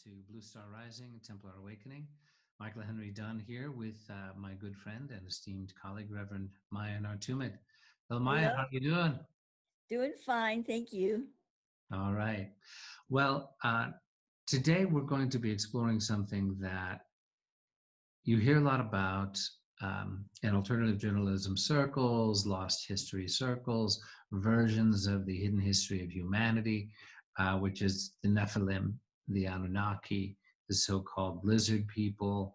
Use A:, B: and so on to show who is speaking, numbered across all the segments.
A: to Blue Star Rising, Templar Awakening. Michael Henry Dunn here with my good friend and esteemed colleague, Reverend Maia Nartoomid. Hello, Maia.
B: Hello.
A: How are you doing?
B: Doing fine, thank you.
A: All right. Well, today we're going to be exploring something that you hear a lot about in alternative journalism circles, lost history circles, versions of the hidden history of humanity, which is the Nephilim, the Anunnaki, the so-called lizard people,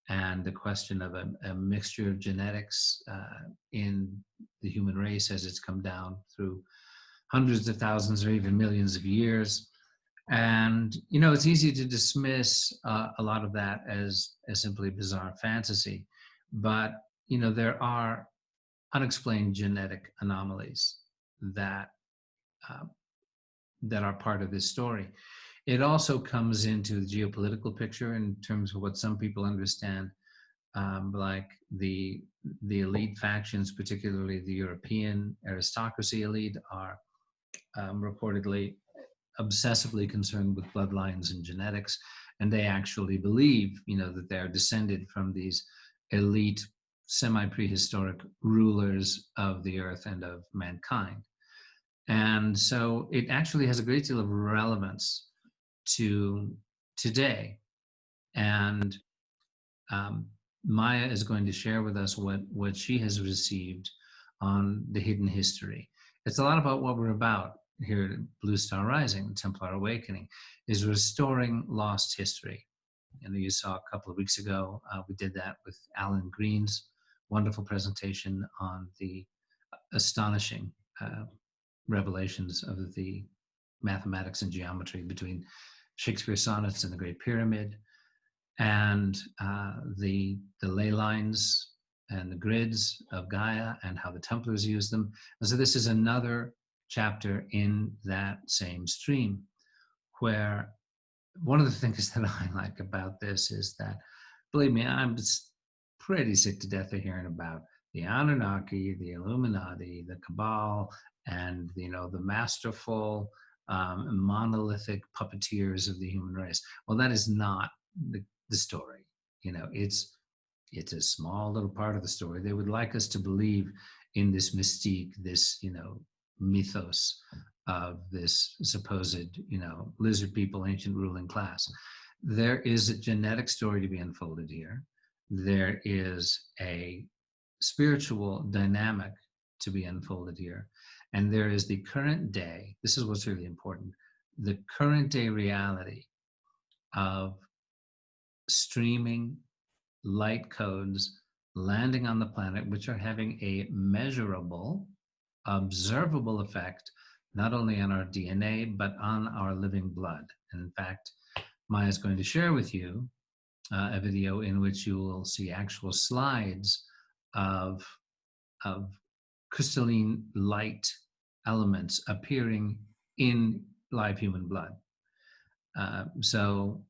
A: and the question of a mixture of genetics in the human race as it's come down through hundreds of thousands or even millions of years. And, you know, it's easy to dismiss a lot of that as simply bizarre fantasy. But, you know, there are unexplained genetic anomalies that that are part of this story. It also comes into the geopolitical picture in terms of what some people understand, like the elite factions, particularly the European aristocracy elite, are reportedly obsessively concerned with bloodlines and genetics, and they actually believe, you know, that they're descended from these elite semi-prehistoric rulers of the earth and of mankind. And so it actually has a great deal of relevance to today. And Maia is going to share with us what she has received on the hidden history. It's a lot about what we're about here at Blue Star Rising, Templar Awakening, is restoring lost history. And you saw a couple of weeks ago, we did that with Alan Green's wonderful presentation on the astonishing revelations of the mathematics and geometry between Shakespeare's sonnets and the Great Pyramid, and the ley lines and the grids of Gaia and how the Templars use them. And so this is another chapter in that same stream, where one of the things that I like about this is that, believe me, I'm just pretty sick to death of hearing about the Anunnaki, the Illuminati, the Cabal, and, you know, the masterful monolithic puppeteers of the human race. Well, that is not the story. You know, it's a small little part of the story. They would like us to believe in this mystique, this, you know, mythos of this supposed, you know, lizard people, ancient ruling class. There is a genetic story to be unfolded here. There is a spiritual dynamic to be unfolded here. And there is the current day, this is what's really important, the current day reality of streaming light codes landing on the planet, which are having a measurable, observable effect, not only on our DNA, but on our living blood. And in fact, Maia is going to share with you a video in which you will see actual slides of crystalline light elements appearing in live human blood. So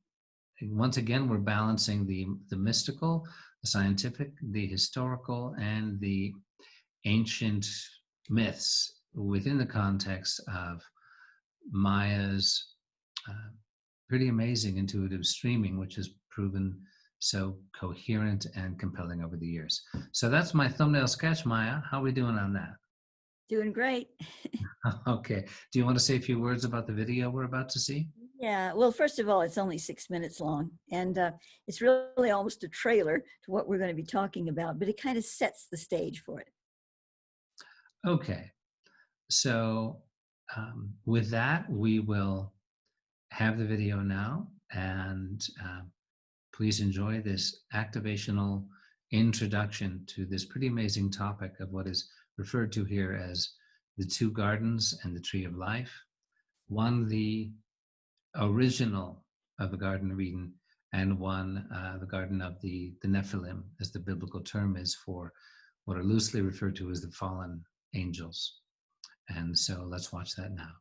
A: once again, we're balancing the mystical, the scientific, the historical, and the ancient myths within the context of Maia's pretty amazing intuitive streaming, which has proven so coherent and compelling over the years. So that's my thumbnail sketch, Maia. How are we doing on that?
B: Doing great.
A: Okay. Do you want to say a few words about the video we're about to see?
B: Yeah, well, first of all, it's only 6 minutes long, and it's really almost a trailer to what we're going to be talking about, but it kind of sets the stage for it.
A: Okay. So with that, we will have the video now, and please enjoy this activational introduction to this pretty amazing topic of what is referred to here as the two gardens and the tree of life. One, the original of the Garden of Eden, and one, the Garden of the Nephilim, as the biblical term is for what are loosely referred to as the fallen angels. And so let's watch that now.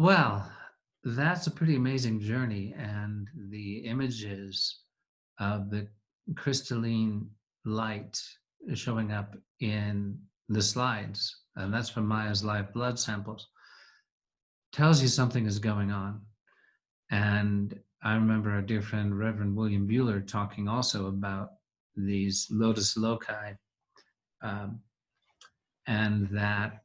A: Well, that's a pretty amazing journey, and the images of the crystalline light showing up in the slides, and that's from Maya's live blood samples, tells you something is going on. And I remember our dear friend Reverend William Bueller talking also about these Lotus Loci, um, and that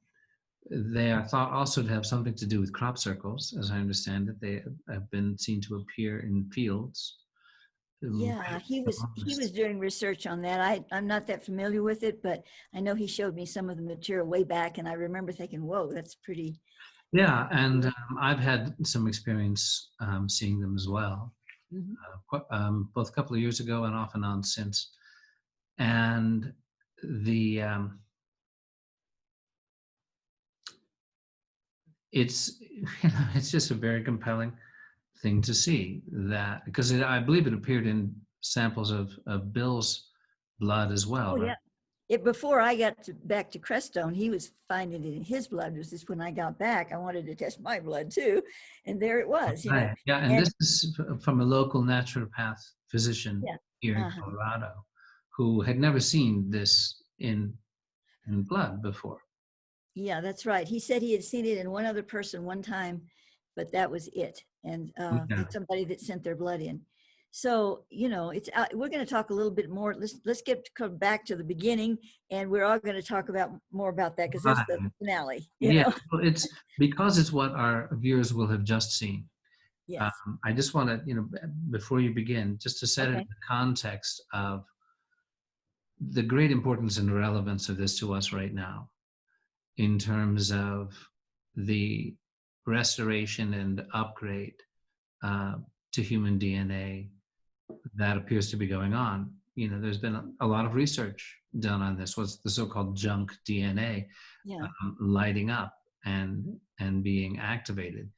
A: they are thought also to have something to do with crop circles, as I understand it. They have been seen to appear in fields.
B: Yeah, he was doing research on that. I'm not that familiar with it, but I know he showed me some of the material way back, and I remember thinking, "Whoa, that's pretty."
A: Yeah, and I've had some experience seeing them as well,
B: Mhm.
A: both a couple of years ago and off and on since. And the it's it's just a very compelling thing to see that because I believe it appeared in samples of Bill's blood as
B: Oh
A: well, right?
B: yeah. It before I got back to Crestone, he was finding it in his blood. It was just when I got back, I wanted to test my blood too, and there it was,
A: Right. Yeah, and
B: And
A: this is from a local naturopath physician
B: yeah,
A: here in
B: uh-huh.
A: Colorado who had never seen this in blood before.
B: Yeah, that's right. He said he had seen it in one other person one time, but that was it. And
A: Yeah.
B: it's somebody that sent their blood in. So, it's we're going to talk a little bit more. Let's come back to the beginning, and we're all going to talk about more about that because that's the
A: Right.
B: finale,
A: Yeah. Well, it's because it's what our viewers will have just seen.
B: Yes.
A: I just want to, before you begin, just to set it in
B: Okay.
A: the context of the great importance and relevance of this to us right now in terms of the restoration and upgrade uh, to human DNA that appears to be going on. There's been a lot of research done on this. What's the so-called junk DNA
B: Yeah.
A: lighting up and being activated?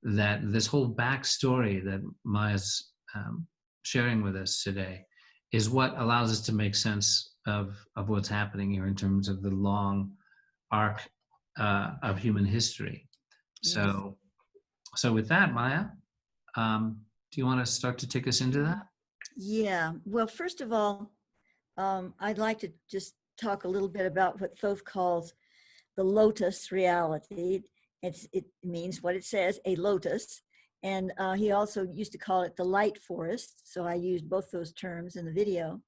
A: That this whole backstory that Maya's sharing with us today is what allows us to make sense of what's happening here in terms of the long arc of human history.
B: Yes.
A: So with that, Maya, do you want to start to take us into that?
B: Yeah. Well, first of all, I'd like to just talk a little bit about what Thoth calls the lotus reality. It means what it says, a lotus. And he also used to call it the light forest. So I used both those terms in the video.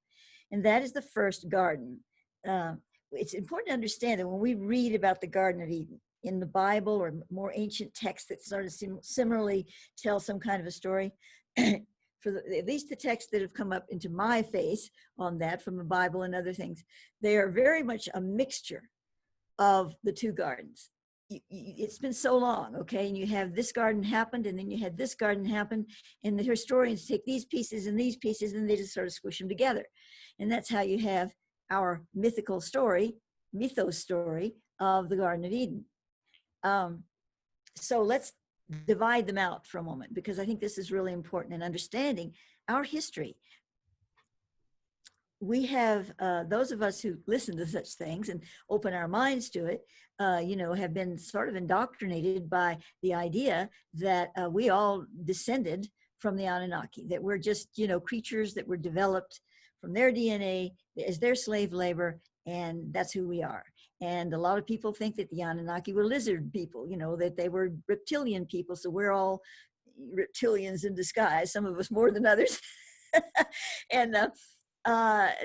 B: And that is the first garden. Uh, it's important to understand that when we read about the Garden of Eden in the Bible or more ancient texts that sort of similarly tell some kind of a story, at least the texts that have come up into my face on that from the Bible and other things, they are very much a mixture of the two gardens. It's been so long, okay, and you have this garden happened and then you had this garden happen, and the historians take these pieces and they just sort of squish them together, and that's how you have our mythos story of the Garden of Eden. So let's divide them out for a moment, because I think this is really important in understanding our history. We have those of us who listen to such things and open our minds to it, have been sort of indoctrinated by the idea that we all descended from the Anunnaki, that we're just, creatures that were developed from their DNA as their slave labor, and that's who we are. And a lot of people think that the Anunnaki were lizard people, that they were reptilian people. So we're all reptilians in disguise, some of us more than others. And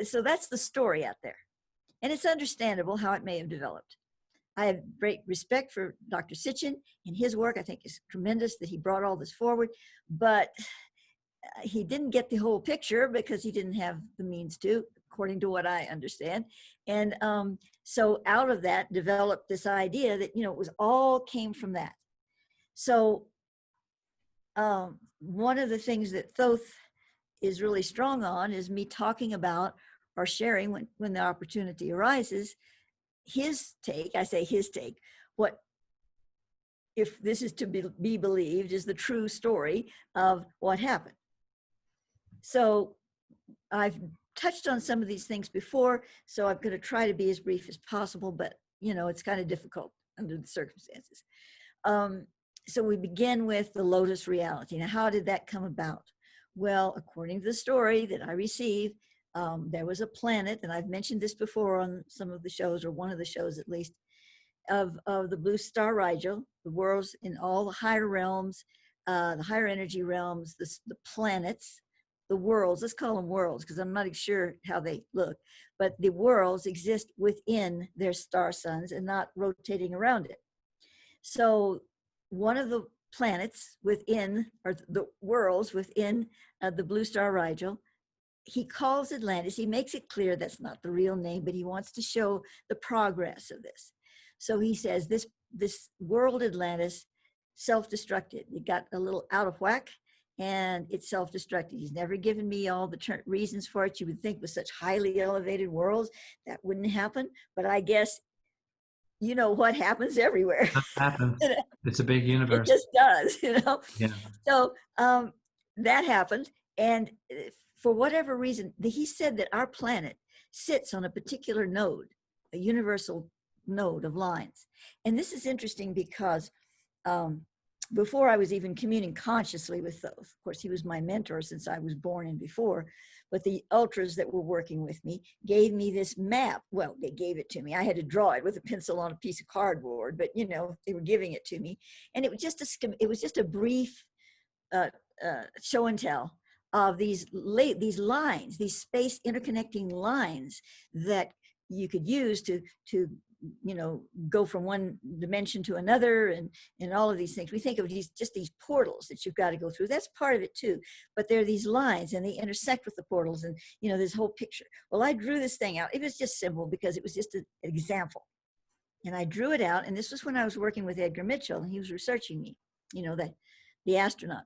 B: so that's the story out there. And it's understandable how it may have developed. I have great respect for Dr. Sitchin and his work. I think it's tremendous that he brought all this forward, but he didn't get the whole picture because he didn't have the means to, according to what I understand. And so out of that developed this idea that, it was all came from that. So one of the things that Thoth is really strong on is me talking about or sharing when the opportunity arises, his take, I say his take, what, if this is to be believed, is the true story of what happened. So I've touched on some of these things before, so I'm going to try to be as brief as possible, but it's kind of difficult under the circumstances. So we begin with the Lotus reality. Now, how did that come about? Well, according to the story that I received, there was a planet, and I've mentioned this before on some of the shows, or one of the shows at least, of the blue star Rigel, the worlds in all the higher realms, the higher energy realms, the planets, the worlds. Let's call them worlds because I'm not sure how they look, but the worlds exist within their star suns and not rotating around it. So one of the planets within, or the worlds within the blue star Rigel, he calls Atlantis. He makes it clear that's not the real name, but he wants to show the progress of this. So he says this world Atlantis self-destructed. It got a little out of whack and it's self-destructed. He's never given me all the reasons for it. You would think with such highly elevated worlds that wouldn't happen, but I guess you know what happens everywhere.
A: That happens. It's a big
B: It
A: universe.
B: just does, you know.
A: Yeah.
B: So that happened, and for whatever reason, he said that our planet sits on a particular node, a universal node of lines. And this is interesting because before I was even communing consciously with those, of course, he was my mentor since I was born and before, but the ultras that were working with me gave me this map. Well, they gave it to me. I had to draw it with a pencil on a piece of cardboard, but you know, they were giving it to me. And it was just a brief show and tell of these lines, these space interconnecting lines that you could use to you know, go from one dimension to another, and all of these things. We think of these portals that you've got to go through. That's part of it too. But there are these lines and they intersect with the portals, and you know, this whole picture. Well, I drew this thing out. It was just simple because it was just an example. And I drew it out, and this was when I was working with Edgar Mitchell, and he was researching me, you know, the astronaut.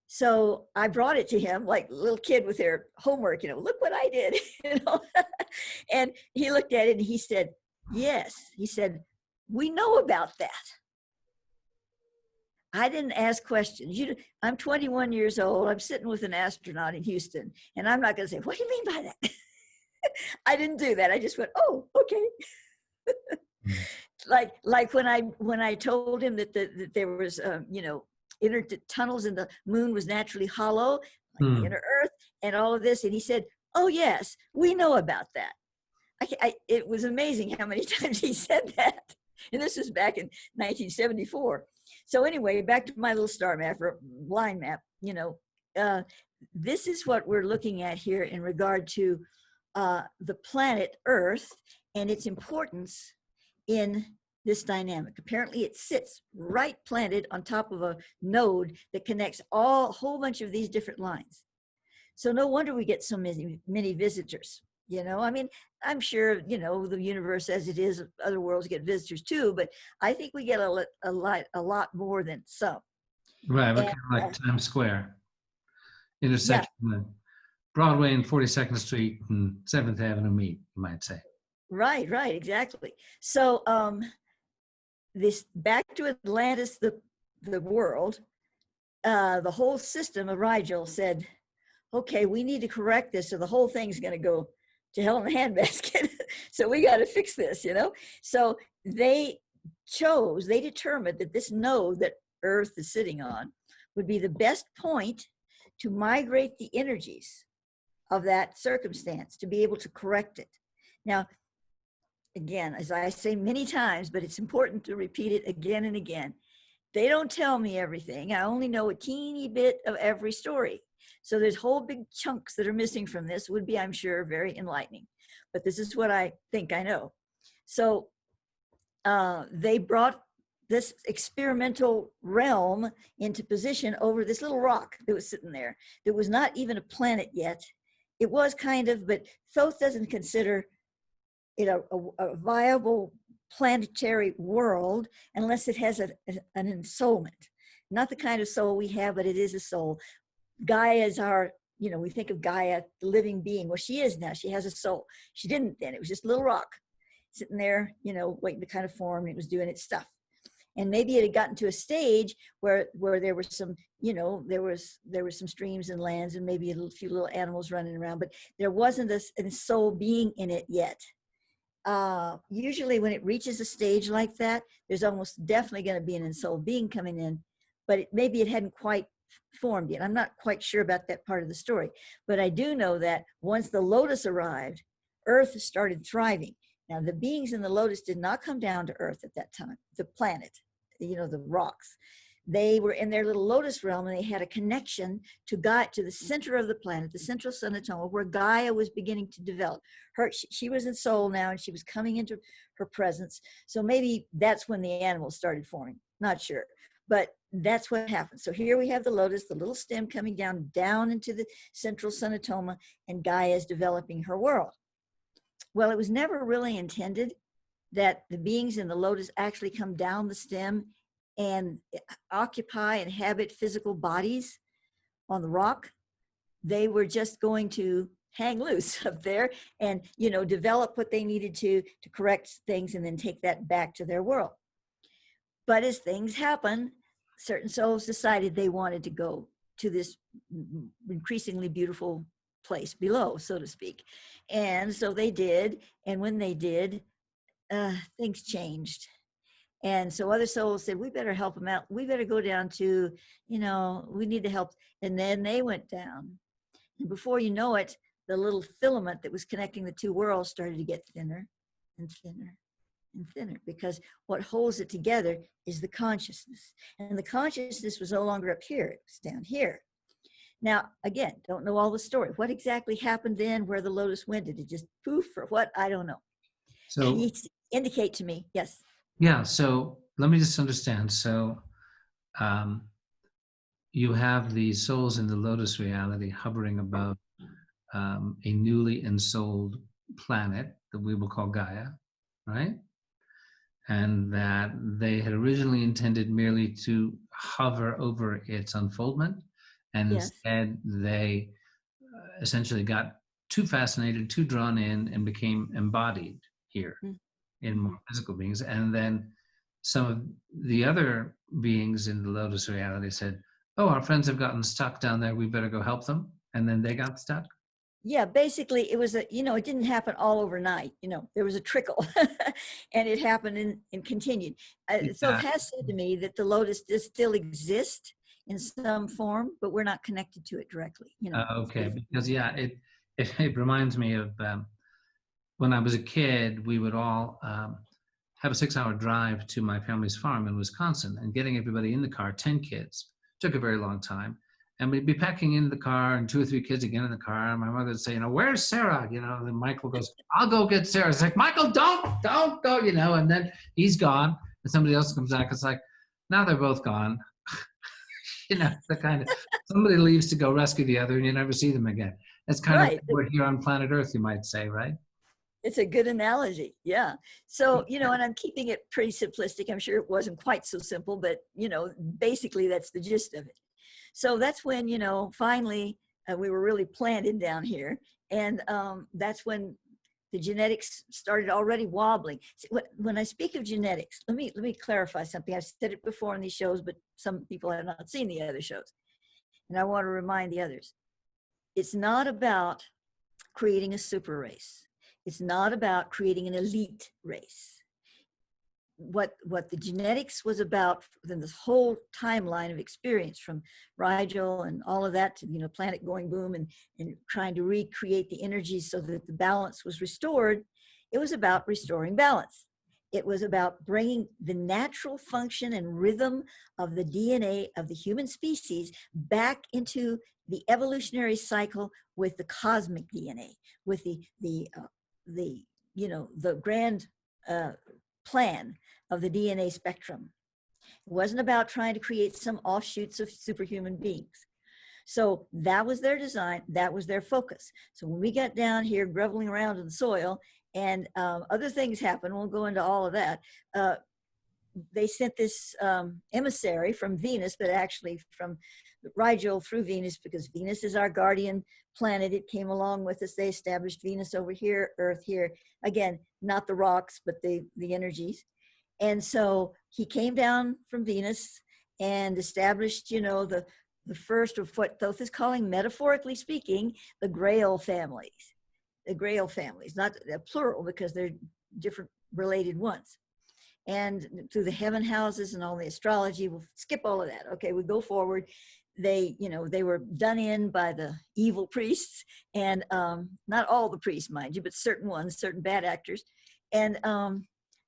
B: So I brought it to him like a little kid with their homework, you know, look what I did, you know. And he looked at it and he said, yes. He said, we know about that. I didn't ask questions. I'm 21 years old. I'm sitting with an astronaut in Houston, and I'm not going to say, what do you mean by that? I didn't do that. I just went, oh, okay. like when I told him that there was, you know, inner tunnels and the moon was naturally hollow, like the inner Earth, and all of this, and he said, oh yes, we know about that. It was amazing how many times he said that, and this was back in 1974. So anyway, back to my little star map or line map. You know, this is what we're looking at here in regard to the planet Earth and its importance in this dynamic. Apparently it sits right planted on top of a node that connects a whole bunch of these different lines. So no wonder we get so many visitors. You know, I mean, I'm sure, you know, the universe as it is, other worlds get visitors too, but I think we get a lot more than some.
A: Right, we're kind of like Times Square, intersection of Broadway and 42nd Street and 7th Avenue meet, you might say.
B: Right, exactly. So this back to Atlantis, the world, the whole system of Rigel said, okay, we need to correct this, or the whole thing's going to go to hell in a handbasket. So we got to fix this, you know? So they determined that this node that Earth is sitting on would be the best point to migrate the energies of that circumstance to be able to correct it. Now, again, as I say many times, but it's important to repeat it again and again, they don't tell me everything. I only know a teeny bit of every story. So there's whole big chunks that are missing from this. Would be, I'm sure, very enlightening. But this is what I think I know. So they brought this experimental realm into position over this little rock that was sitting there. That was not even a planet yet. It was kind of, but Thoth doesn't consider it a viable planetary world unless it has an ensoulment. Not the kind of soul we have, but it is a soul. Gaia is our, you know, we think of Gaia, the living being. Well, she is now. She has a soul. She didn't then. It was just a little rock sitting there, you know, waiting to kind of form. And it was doing its stuff. And maybe it had gotten to a stage where there were some, you know, there was some streams and lands and maybe a few little animals running around, but there wasn't a soul being in it yet. Usually when it reaches a stage like that, there's almost definitely going to be an ensouled being coming in but maybe it hadn't quite formed yet. I'm not quite sure about that part of the story, but I do know that once the lotus arrived, Earth started thriving. Now, the beings in the lotus did not come down to Earth at that time, the planet, the rocks. They were in their little lotus realm, and they had a connection to the center of the planet, the central Sunatoma, where Gaia was beginning to develop. She was in soul now, and she was coming into her presence. So maybe that's when the animals started forming. Not sure, but that's what happened. So here we have the lotus, the little stem coming down into the central Sunatoma, and Gaia is developing her world. Well, it was never really intended that the beings in the lotus actually come down the stem and occupy and inhabit physical bodies on the rock. They were just going to hang loose up there and, develop what they needed to correct things and then take that back to their world. But as things happen, certain souls decided they wanted to go to this increasingly beautiful place below, so to speak. And so they did. And when they did, things changed. And so other souls said, we better help them out. We better go down to, we need to help. And then they went down. And before you know it, the little filament that was connecting the two worlds started to get thinner and thinner and thinner, because what holds it together is the consciousness. And the consciousness was no longer up here, it was down here. Now, again, don't know all the story. What exactly happened then, where the lotus went? Did it just poof or what? I don't know.
A: So
B: indicate to me, yes.
A: Yeah, so let me just understand. So you have the souls in the lotus reality hovering above a newly ensouled planet that we will call Gaia, right? And that they had originally intended merely to hover over its unfoldment, and
B: Yes.
A: instead they essentially got too fascinated, too drawn in, and became embodied here in more physical beings. And then some of the other beings in the lotus reality said, oh, our friends have gotten stuck down there, we better go help them. And then they got stuck.
B: Yeah, basically it was it didn't happen all overnight. There was a trickle and it happened and continued. So it has said to me that the lotus does still exist in some form, but we're not connected to it directly.
A: Okay, because it reminds me of when I was a kid, we would all have a 6-hour drive to my family's farm in Wisconsin, and getting everybody in the car, 10 kids, took a very long time. And we'd be packing in the car, and 2 or 3 kids again in the car. And my mother would say, where's Sarah? And then Michael goes, I'll go get Sarah. It's like, Michael, don't go, and then he's gone. And somebody else comes back. It's like, now they're both gone. The kind of, somebody leaves to go rescue the other, and you never see them again. That's kind of what we're here on planet Earth, you might say, right?
B: It's a good analogy. Yeah. So, and I'm keeping it pretty simplistic. I'm sure it wasn't quite so simple, but, basically that's the gist of it. So that's when, finally we were really planted down here. And that's when the genetics started already wobbling. When I speak of genetics, let me clarify something. I've said it before on these shows, but some people have not seen the other shows. And I want to remind the others. It's not about creating a super race. It's not about creating an elite race. What the genetics was about, then this whole timeline of experience from Rigel and all of that to, planet going boom and trying to recreate the energy so that the balance was restored, it was about restoring balance. It was about bringing the natural function and rhythm of the DNA of the human species back into the evolutionary cycle with the cosmic DNA, with the grand plan of the DNA spectrum. It wasn't about trying to create some offshoots of superhuman beings. So that was their design, that was their focus. So when we got down here groveling around in the soil and other things happened, we'll go into all of that. They sent this emissary from Venus, but actually from Rigel through Venus, because Venus is our guardian planet. It came along with us. They established Venus over here, Earth here. Again, not the rocks, but the energies. And so he came down from Venus and established, the first of what Thoth is calling, metaphorically speaking, the Grail families. The Grail families, not plural because they're different related ones. and through the heaven houses and all the astrology. We'll skip all of that. Okay, we go forward. They, they were done in by the evil priests, and not all the priests, mind you, but certain ones, certain bad actors. And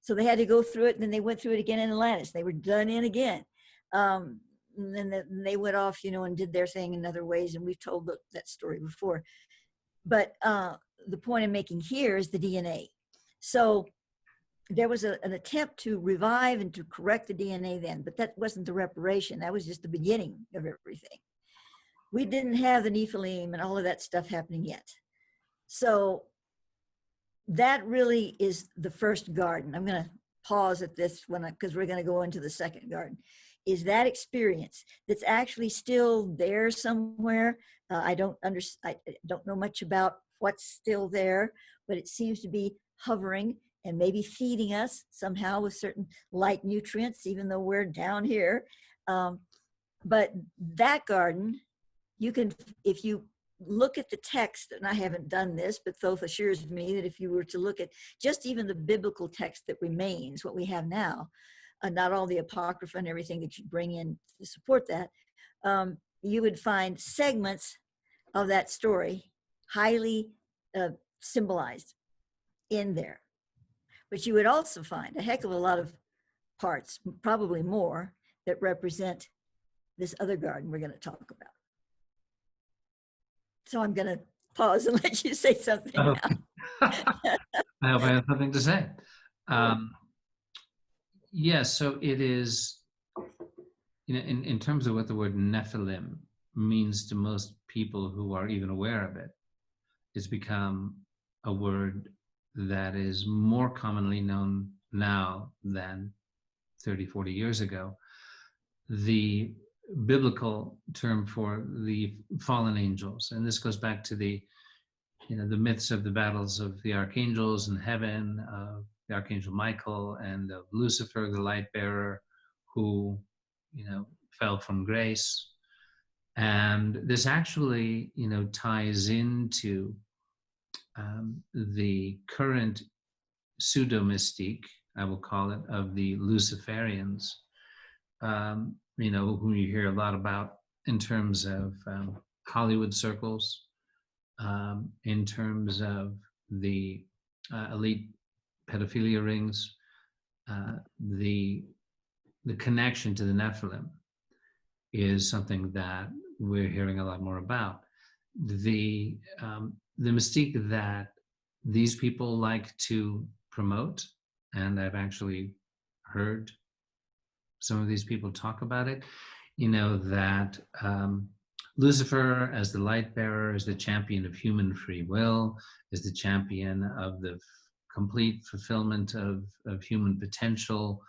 B: so they had to go through it, and then they went through it again in Atlantis. They were done in again. And then they went off, and did their thing in other ways, and we've told that story before. But the point I'm making here is the DNA. So there was an attempt to revive and to correct the DNA then, but that wasn't the reparation. That was just the beginning of everything. We didn't have the Nephilim and all of that stuff happening yet. So that really is the first garden. I'm going to pause at this one because we're going to go into the second garden. Is that experience that's actually still there somewhere? I don't know much about what's still there, but it seems to be hovering and maybe feeding us somehow with certain light nutrients, even though we're down here. But that garden, you can, if you look at the text, and I haven't done this, but Thoth assures me that if you were to look at just even the biblical text that remains, what we have now, not all the Apocrypha and everything that you bring in to support that, you would find segments of that story highly symbolized in there. But you would also find a heck of a lot of parts, probably more, that represent this other garden we're going to talk about. So I'm going to pause and let you say something now.
A: I hope I have something to say. Yes, so it is, in terms of what the word Nephilim means to most people who are even aware of it, it's become a word that is more commonly known now than 30, 40 years ago. The biblical term for the fallen angels, and this goes back to the myths of the battles of the archangels in heaven, the archangel Michael and of Lucifer, the light bearer, who fell from grace. And this actually ties into the current pseudo-mystique, I will call it, of the Luciferians, whom you hear a lot about in terms of Hollywood circles, in terms of the elite pedophilia rings, the connection to the Nephilim is something that we're hearing a lot more about. The mystique that these people like to promote, and I've actually heard some of these people talk about it, that Lucifer as the light bearer is the champion of human free will, is the champion of the complete fulfillment of human potential.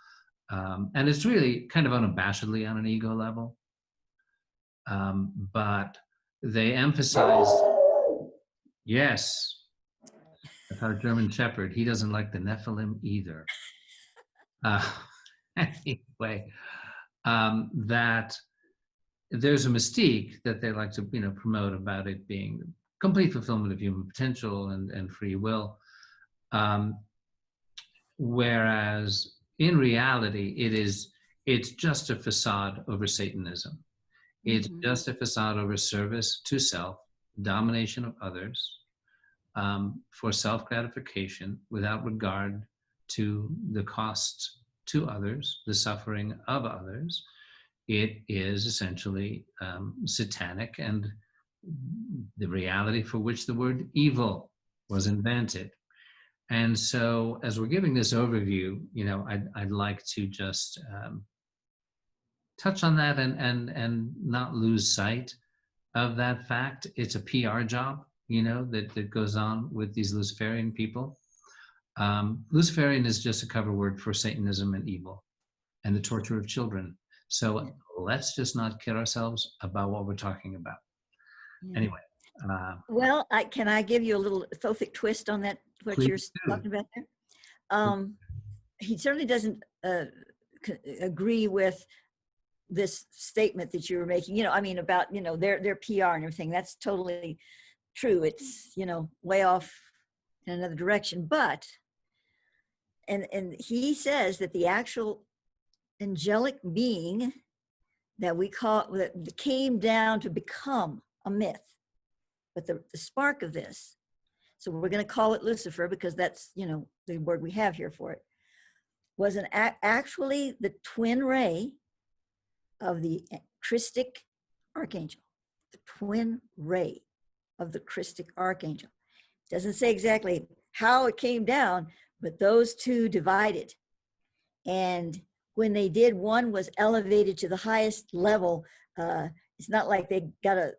A: And it's really kind of unabashedly on an ego level. But they emphasize, yes, that's our German Shepherd. He doesn't like the Nephilim either. Anyway, that there's a mystique that they like to promote about it being complete fulfillment of human potential and free will. Whereas in reality, it's just a facade over Satanism. It's just a facade over service to self, domination of others, for self-gratification without regard to the cost to others, the suffering of others. It is essentially satanic, and the reality for which the word evil was invented. And so as we're giving this overview, I'd like to just touch on that and not lose sight of that fact. It's a PR job, that goes on with these Luciferian people. Luciferian is just a cover word for Satanism and evil and the torture of children. So let's just not kid ourselves about what we're talking about. Yeah. Anyway.
B: Well, can I give you a little Thothic twist on that, what you're talking about there? He certainly doesn't agree with this statement that you were making, about, their PR and everything. That's totally true. It's, way off in another direction. But and he says that the actual angelic being that we call, that came down to become a myth, but the spark of this, so we're going to call it Lucifer because that's, you know, the word we have here for it, was actually the twin ray of the Christic archangel, the twin ray of the Christic archangel. It doesn't say exactly how it came down, but those two divided. And when they did, one was elevated to the highest level. It's not like they got a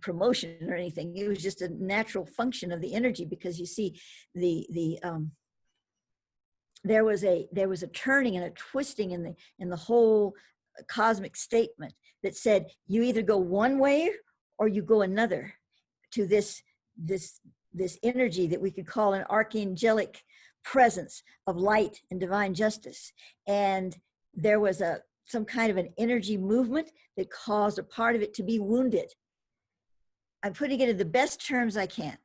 B: promotion or anything. It was just a natural function of the energy, because you see there was a turning and a twisting in the whole cosmic statement that said you either go one way or you go another to this energy that we could call an archangelic presence of light and divine justice. And there was some kind of an energy movement that caused a part of it to be wounded. I'm putting it in the best terms I can,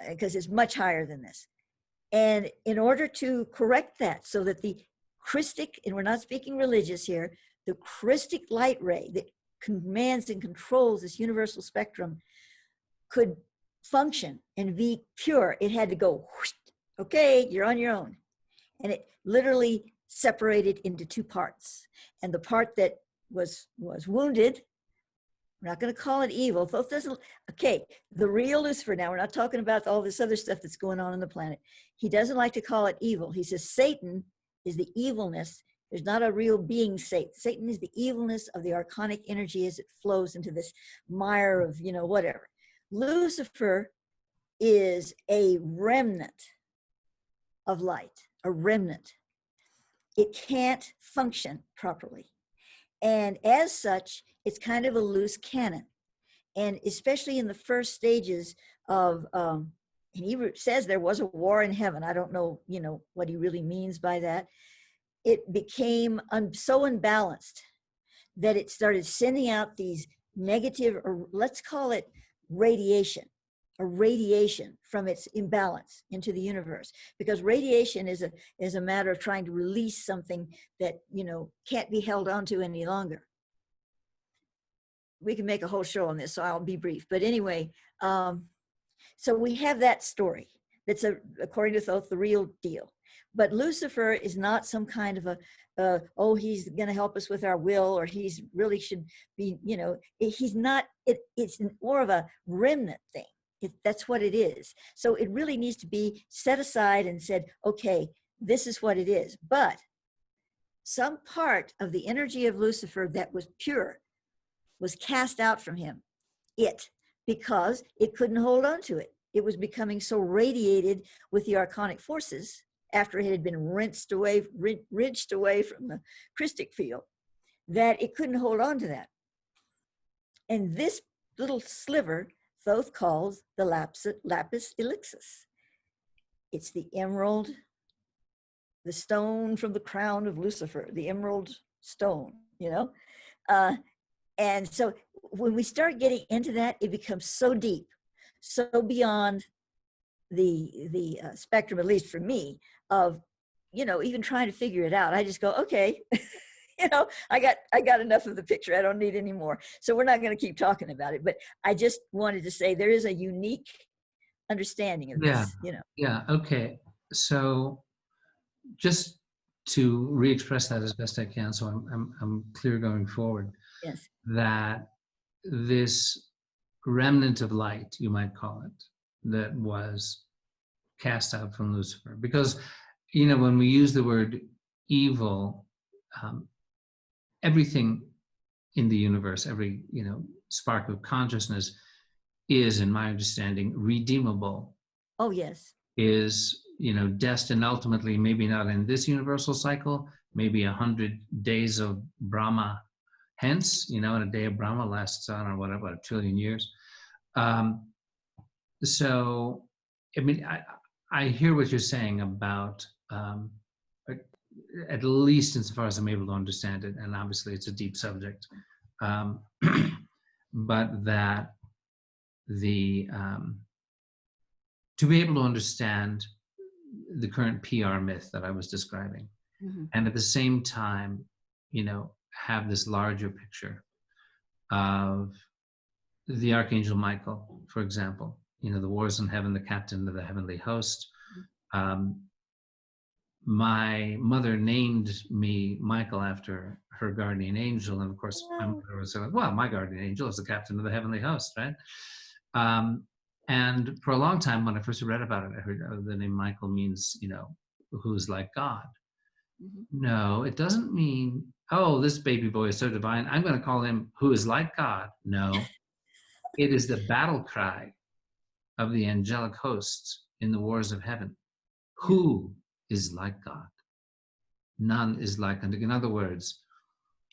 B: because it's much higher than this. And in order to correct that, so that the Christic, and we're not speaking religious here, the Christic light ray that commands and controls this universal spectrum could function and be pure, it had to go, whoosh, okay, you're on your own. And it literally separated into two parts. And the part that was wounded, we're not going to call it evil. Thoth doesn't, okay, the real Lucifer, now we're not talking about all this other stuff that's going on the planet. He doesn't like to call it evil. He says Satan is the evilness. There's not a real being Satan. Satan is the evilness of the archonic energy as it flows into this mire of, you know, whatever. Lucifer is a remnant of light, a remnant. It can't function properly. And as such, it's kind of a loose cannon. And especially in the first stages of, and he says there was a war in heaven. I don't know, you know, what he really means by that. It became so unbalanced that it started sending out these negative, or let's call it radiation, a radiation from its imbalance into the universe, because radiation is a matter of trying to release something that, you know, can't be held onto any longer. We can make a whole show on this, so I'll be brief. But anyway, so we have that story that's, according to Thoth, the real deal. But Lucifer is not some kind of oh, he's going to help us with our will, or he's really should be, you know, he's not, it's more of a remnant thing. That's what it is. So it really needs to be set aside and said, okay, this is what it is. But some part of the energy of Lucifer that was pure was cast out from him, because it couldn't hold on to it. It was becoming so radiated with the archonic forces after it had been wrenched away from the Christic field, that it couldn't hold on to that. And this little sliver, Thoth calls the lapis elixis. It's the emerald, the stone from the crown of Lucifer, the emerald stone, you know? And so when we start getting into that, it becomes so deep, so beyond the spectrum, at least for me, of, you know, even trying to figure it out. I just go, okay, you know, I got enough of the picture. I don't need any more. So we're not going to keep talking about it. But I just wanted to say there is a unique understanding of this, you know.
A: Yeah, okay. So just to re-express that as best I can, so I'm clear going forward.
B: Yes.
A: That this remnant of light, you might call it, that was cast out from Lucifer. Because, you know, when we use the word evil, everything in the universe, every, you know, spark of consciousness is, in my understanding, redeemable.
B: Oh, yes.
A: Is, you know, destined ultimately, maybe not in this universal cycle, maybe 100 days of Brahma hence, you know, and a day of Brahma lasts, I don't know, whatever, 1 trillion years. So, I mean, I hear what you're saying about, at least insofar as I'm able to understand it, and obviously it's a deep subject, but that the, to be able to understand the current PR myth that I was describing.
B: Mm-hmm.
A: And at the same time, have this larger picture of the Archangel Michael, for example, the wars in heaven, the captain of the heavenly host. My mother named me Michael after her guardian angel. And of course, my mother was like, well, my guardian angel is the captain of the heavenly host, right? And for a long time, when I first read about it, I heard the name Michael means, who is like God. Mm-hmm. No, it doesn't mean, oh, this baby boy is so divine, I'm going to call him who is like God. No, it is the battle cry of the angelic hosts in the wars of heaven. Who is like God? None is like unto. In other words,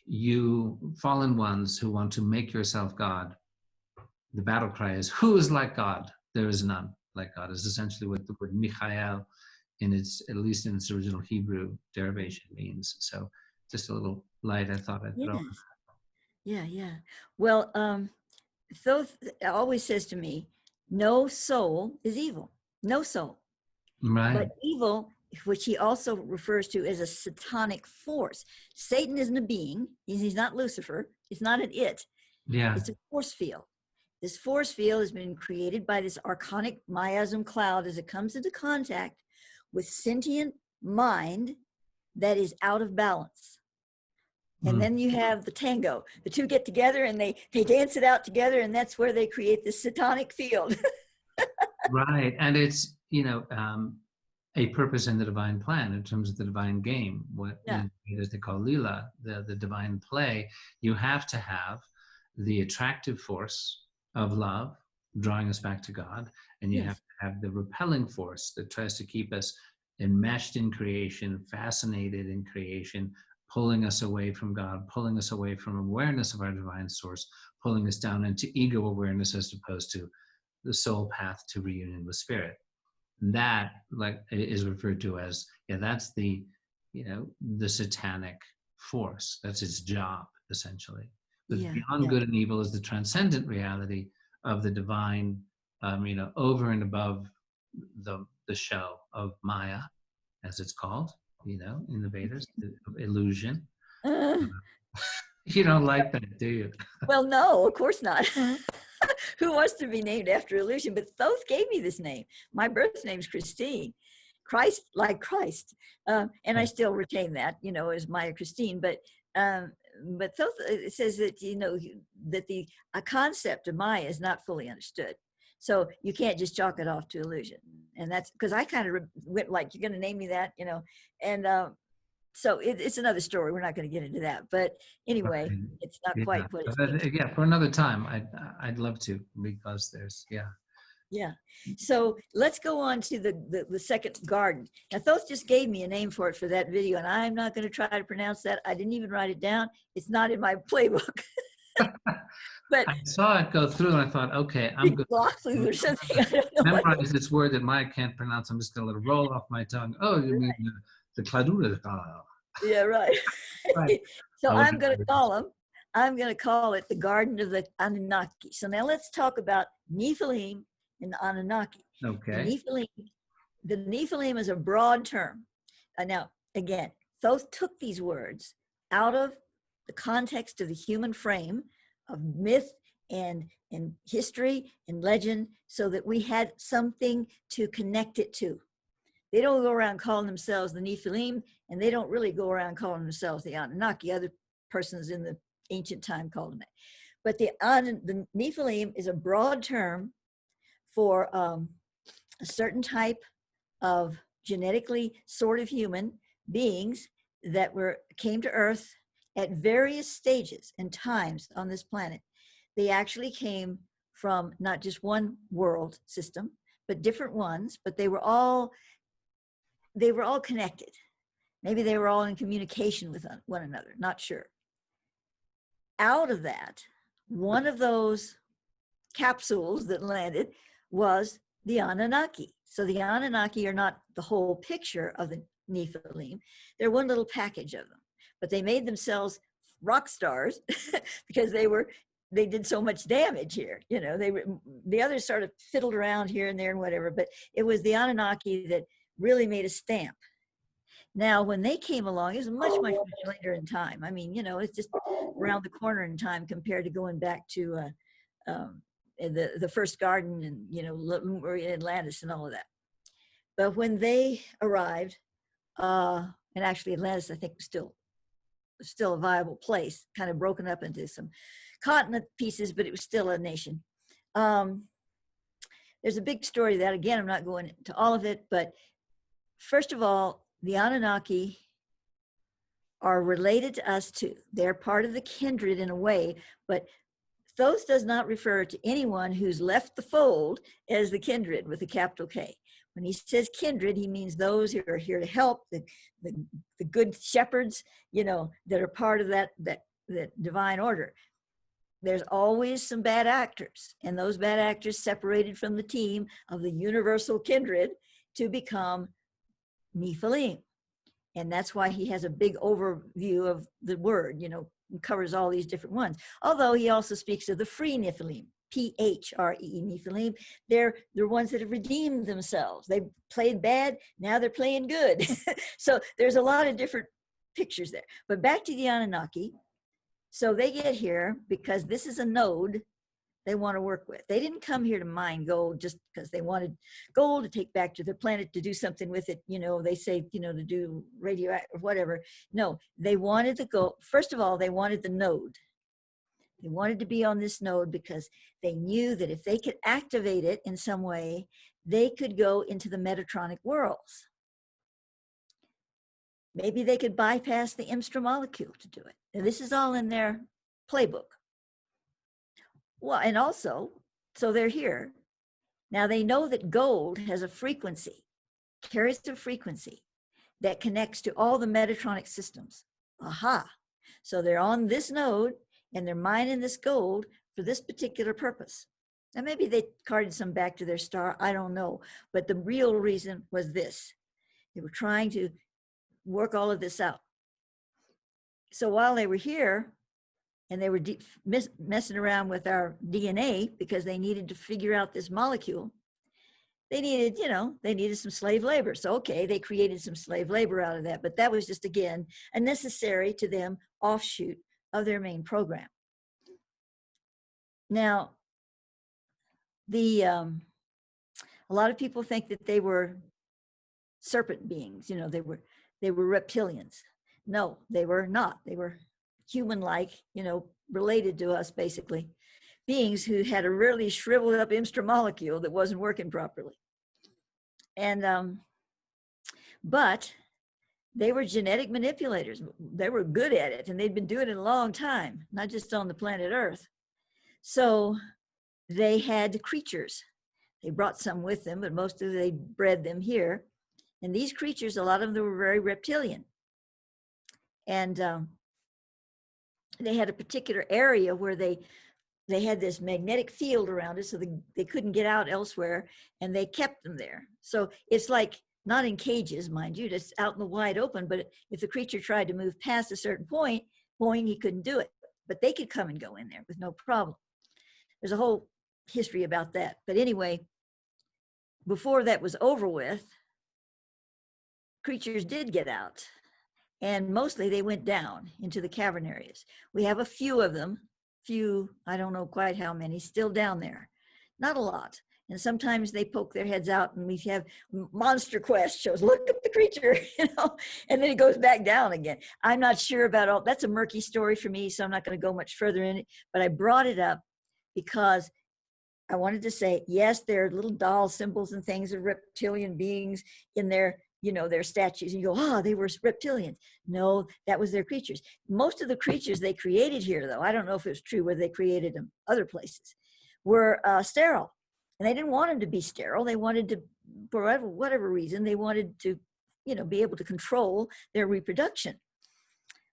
A: you fallen ones who want to make yourself God, the battle cry is, who is like God? There is none like God, is essentially what the word Michael, at least in its original Hebrew derivation, means. So just a little light I thought I'd throw.
B: Yeah. Well, Thoth always says to me, no soul is evil. No soul.
A: Right.
B: But evil, which he also refers to as a satanic force. Satan isn't a being. He's not Lucifer. It's not an it.
A: Yeah.
B: It's a force field. This force field has been created by this archonic miasm cloud as it comes into contact with sentient mind that is out of balance. And then you have the tango. The two get together and they dance it out together, and that's where they create this satanic field.
A: Right. And it's, a purpose in the divine plan in terms of the divine game, what as they call Lila, the divine play. You have to have the attractive force of love drawing us back to God, and you have to have the repelling force that tries to keep us enmeshed in creation, fascinated in creation, pulling us away from God, pulling us away from awareness of our divine source, pulling us down into ego awareness as opposed to the soul path to reunion with spirit. That is referred to as, that's the satanic force. That's its job, essentially. But beyond good and evil is the transcendent reality of the divine, over and above the show of Maya, as it's called, in the Vedas, the illusion. You don't like that, do you?
B: Well, no, of course not. Who wants to be named after illusion? But Thoth gave me this name. My birth name's Chrystine. Christ, like Christ. And I still retain that, as Maia Chrystine. But Thoth says that, that the concept of Maya is not fully understood. So you can't just chalk it off to illusion. And that's because I kind of went like, you're going to name me that, and so it's another story. We're not going to get into that, but anyway, it's not quite what it's
A: for another time. I'd love to, because there's
B: So let's go on to the second garden. Now Thoth just gave me a name for it for that video, and I'm not going to try to pronounce that. I didn't even write it down. It's not in my playbook. But
A: I saw it go through and I thought, okay, I'm good.
B: Or something. I don't know.
A: Memorize this word that Maya can't pronounce. I'm just going to let it roll off my tongue. Oh, you mean the Kladura?
B: Yeah, right.
A: Right.
B: So I'm going to call it the Garden of the Anunnaki. So now let's talk about Nephilim and the Anunnaki.
A: Okay.
B: The Nephilim is a broad term. Now, again, Thoth took these words out of the context of the human frame of myth and history and legend, so that we had something to connect it to. They don't go around calling themselves the Nephilim, and they don't really go around calling themselves the Anunnaki. Other persons in the ancient time called them that. But the Nephilim is a broad term for a certain type of genetically sort of human beings that came to Earth at various stages and times on this planet. They actually came from not just one world system, but different ones, but they were all connected. Maybe they were all in communication with one another, not sure. Out of that, one of those capsules that landed was the Anunnaki. So the Anunnaki are not the whole picture of the Nephilim. They're one little package of them. But they made themselves rock stars because they did so much damage here. The others sort of fiddled around here and there and whatever, but it was the Anunnaki that really made a stamp. Now, when they came along, it was much, much, much later in time. I mean, it's just around the corner in time compared to going back to the first garden and, Atlantis and all of that. But when they arrived, and actually Atlantis, I think, was still a viable place, kind of broken up into some continent pieces, but it was still a nation. There's a big story to that. Again, I'm not going into all of it, but first of all, the Anunnaki are related to us too. They're part of the kindred in a way, but Thoth does not refer to anyone who's left the fold as the kindred with a capital K. When he says kindred, he means those who are here to help, the good shepherds, that are part of that divine order. There's always some bad actors, and those bad actors separated from the team of the universal kindred to become Nephilim. And that's why he has a big overview of the word, covers all these different ones. Although he also speaks of the free Nephilim, P-H-R-E-E, Nephilim. They're ones that have redeemed themselves. They played bad, now they're playing good. So there's a lot of different pictures there. But back to the Anunnaki. So they get here because this is a node they want to work with. They didn't come here to mine gold just because they wanted gold to take back to their planet to do something with it. They say, to do radioactive, whatever. No, they wanted to go. First of all, they wanted the node. They wanted to be on this node because they knew that if they could activate it in some way, they could go into the Metatronic worlds. Maybe they could bypass the M-stra Molecule to do it. And this is all in their playbook. Well, and also, so they're here. Now they know that gold has a frequency, carries a frequency that connects to all the Metatronic systems. Aha. So they're on this node and they're mining this gold for this particular purpose. Now maybe they carted some back to their star, I don't know. But the real reason was this. They were trying to work all of this out. So while they were here, and they were messing around with our DNA because they needed to figure out this molecule, they needed some slave labor. So, okay, they created some slave labor out of that, but that was just, again, a necessary to them offshoot of their main program. Now, a lot of people think that they were serpent beings, they were reptilians. No, they were not. They were human-like, related to us, basically, beings who had a really shriveled up M-stra molecule that wasn't working properly. And, but they were genetic manipulators. They were good at it, and they'd been doing it a long time, not just on the planet Earth. So they had creatures. They brought some with them, but most of them, they bred them here. And these creatures, a lot of them were very reptilian. And they had a particular area where they had this magnetic field around it, so they couldn't get out elsewhere, and they kept them there. So it's like, not in cages, mind you, just out in the wide open, but if the creature tried to move past a certain point, boing, he couldn't do it. But they could come and go in there with no problem. There's a whole history about that. But anyway, before that was over with, creatures did get out. And mostly they went down into the cavern areas. We have a few of them, I don't know quite how many, still down there. Not a lot. And sometimes they poke their heads out, and we have Monster Quest shows, look at the creature, and then it goes back down again. I'm not sure about all, that's a murky story for me, so I'm not going to go much further in it. But I brought it up because I wanted to say, yes, there are little doll symbols and things of reptilian beings in their their statues, and you go, they were reptilians. No, that was their creatures. Most of the creatures they created here, though, I don't know if it was true whether they created them other places, were sterile. And they didn't want them to be sterile. They wanted to, for whatever reason, they wanted to, be able to control their reproduction.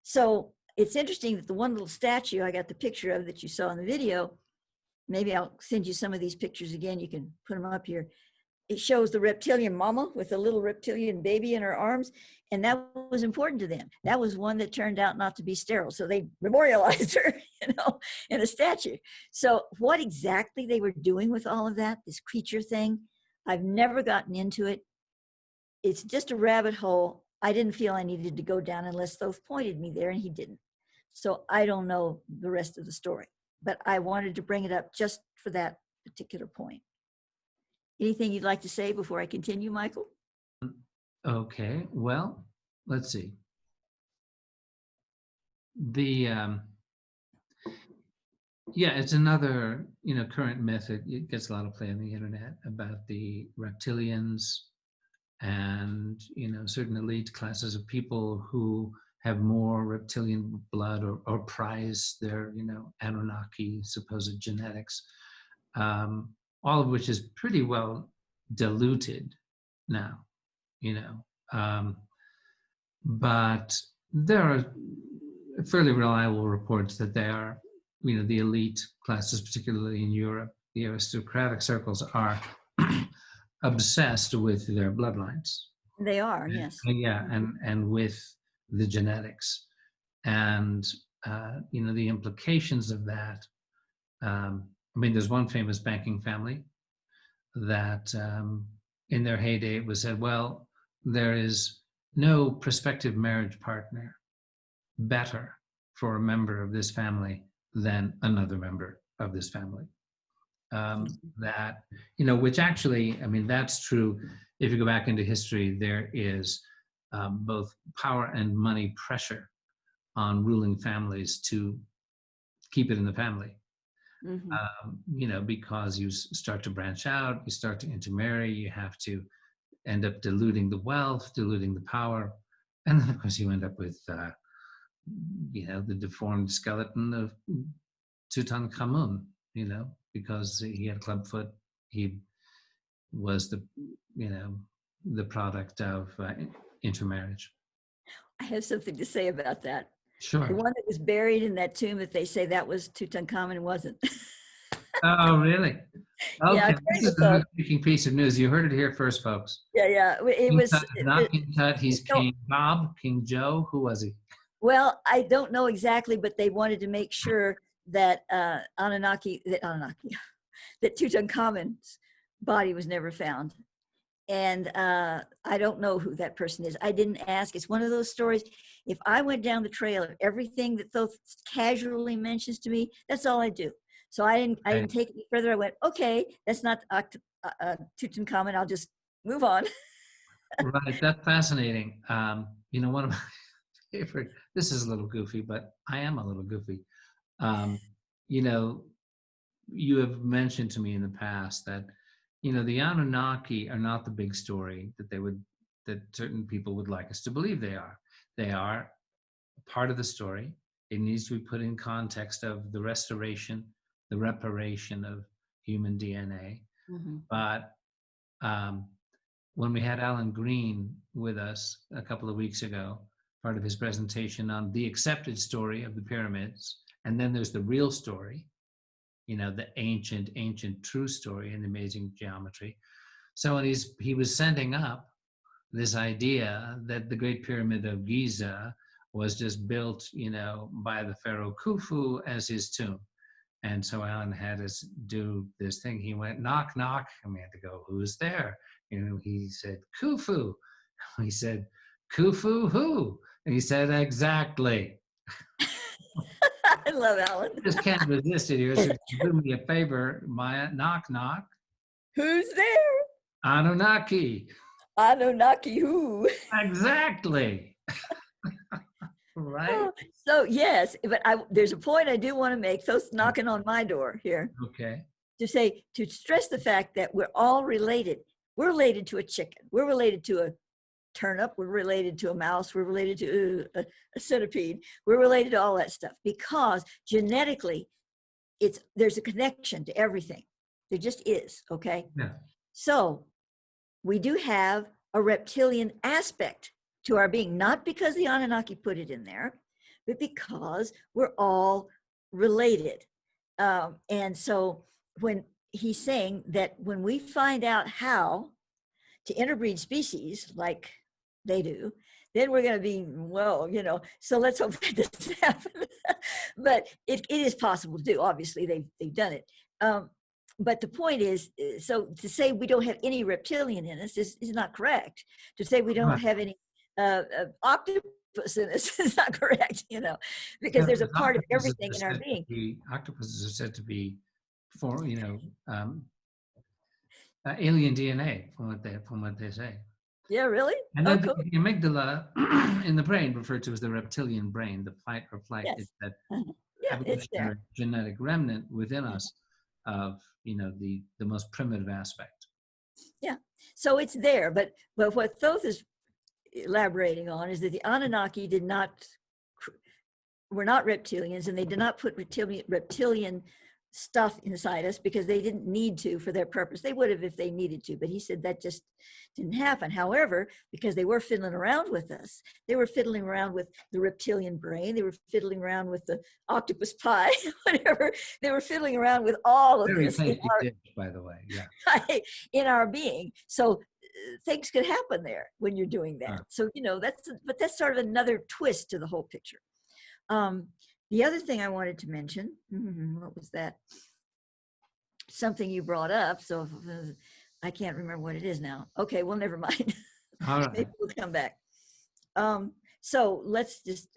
B: So it's interesting that the one little statue I got the picture of that you saw in the video, maybe I'll send you some of these pictures again. You can put them up here. It shows the reptilian mama with a little reptilian baby in her arms. And that was important to them. That was one that turned out not to be sterile. So they memorialized her, in a statue. So what exactly they were doing with all of that, this creature thing, I've never gotten into it. it's just a rabbit hole I didn't feel I needed to go down unless Thoth pointed me there, and he didn't. So I don't know the rest of the story, but I wanted to bring it up just for that particular point. Anything you'd like to say before I continue, Michael?
A: Okay, well, let's see. Yeah, it's another, current myth. It gets a lot of play on the internet about the reptilians and, certain elite classes of people who have more reptilian blood or prize their, Anunnaki supposed genetics, all of which is pretty well diluted now, but there are fairly reliable reports that they are, the elite classes, particularly in Europe, the aristocratic circles are obsessed with their bloodlines.
B: They are, yes.
A: Yeah, and with the genetics, and the implications of that. There's one famous banking family that, in their heyday, it was said, well, there is no prospective marriage partner better for a member of this family than another member of this family. That, which actually, that's true. If you go back into history, there is both power and money pressure on ruling families to keep it in the family. Because you start to branch out, you start to intermarry, you have to end up diluting the wealth, diluting the power. And then, of course, you end up with, the deformed skeleton of Tutankhamun, because he had clubfoot. He was the product of intermarriage.
B: I have something to say about that.
A: Sure.
B: The one that was buried in that tomb, if they say that was Tutankhamun, wasn't.
A: Oh, really? Okay,
B: Yeah,
A: this is the breaking piece of news. You heard it here first, folks.
B: Yeah. It was
A: not King Tut. He's King Bob, King Joe. Who was he?
B: Well, I don't know exactly, but they wanted to make sure that that Tutankhamun's body was never found. And I don't know who that person is. I didn't ask. It's one of those stories. If I went down the trail of everything that Thoth casually mentions to me, that's all I do. So I didn't take it any further. I went, okay, that's not Tutankhamun. I'll just move on.
A: Right, that's fascinating. One of my favorite, this is a little goofy, but I am a little goofy. You have mentioned to me in the past that, the Anunnaki are not the big story that certain people would like us to believe they are. They are part of the story. It needs to be put in context of the restoration, the reparation of human DNA. But when we had Alan Green with us a couple of weeks ago, part of his presentation on the accepted story of the pyramids, and then there's the real story, the ancient true story in amazing geometry. So when he was sending up this idea that the Great Pyramid of Giza was just built, by the pharaoh Khufu as his tomb. And so Alan had us do this thing. He went, knock, knock. And we had to go, who's there? He said, Khufu. We said, Khufu who? And he said, exactly.
B: I love Alan.
A: Just can't resist it here. So do me a favor, Maia, knock, knock.
B: Who's there?
A: Anunnaki.
B: Anunnaki who?
A: Exactly. Right?
B: So yes, but there's a point I do want to make. Thoth's knocking on my door here.
A: Okay.
B: To stress the fact that we're all related. We're related to a chicken. We're related to a turnip. We're related to a mouse. We're related to a centipede. We're related to all that stuff because genetically, there's a connection to everything. There just is. Okay.
A: Yeah.
B: So we do have a reptilian aspect to our being, not because the Anunnaki put it in there, but because we're all related. And so when he's saying that when we find out how to interbreed species like they do, then we're going to be, so let's hope that doesn't happen. But it is possible to do. Obviously, they've done it. but the point is, so to say we don't have any reptilian in us is not correct. To say we don't have any octopus in us is not correct, you know, because there's a part of everything in our being.
A: Octopuses are said to be, for alien DNA, from what they say.
B: Yeah, really?
A: And then
B: cool.
A: the amygdala in the brain, referred to as the reptilian brain, the fight or flight,
B: Yes.
A: is that
B: Yeah, it's there.
A: genetic remnant within us of, you know, the most primitive aspect.
B: Yeah, so it's there, but what Thoth is elaborating on is that the Anunnaki were not reptilians, and they did not put reptilian stuff inside us because they didn't need to for their purpose. They would have if they needed to, but he said that just didn't happen. However, because they were fiddling around with us, they were fiddling around with the reptilian brain, they were fiddling around with the octopus pie, whatever. They were fiddling around with all of
A: Very
B: this
A: tasty dish, by the way. Yeah.
B: in our being. So things could happen there when you're doing that. So, you know, that's sort of another twist to the whole picture. The other thing I wanted to mention, what was that? Something you brought up. So I can't remember what it is now. Okay, well, never mind.
A: All right.
B: Maybe we'll come back. So let's just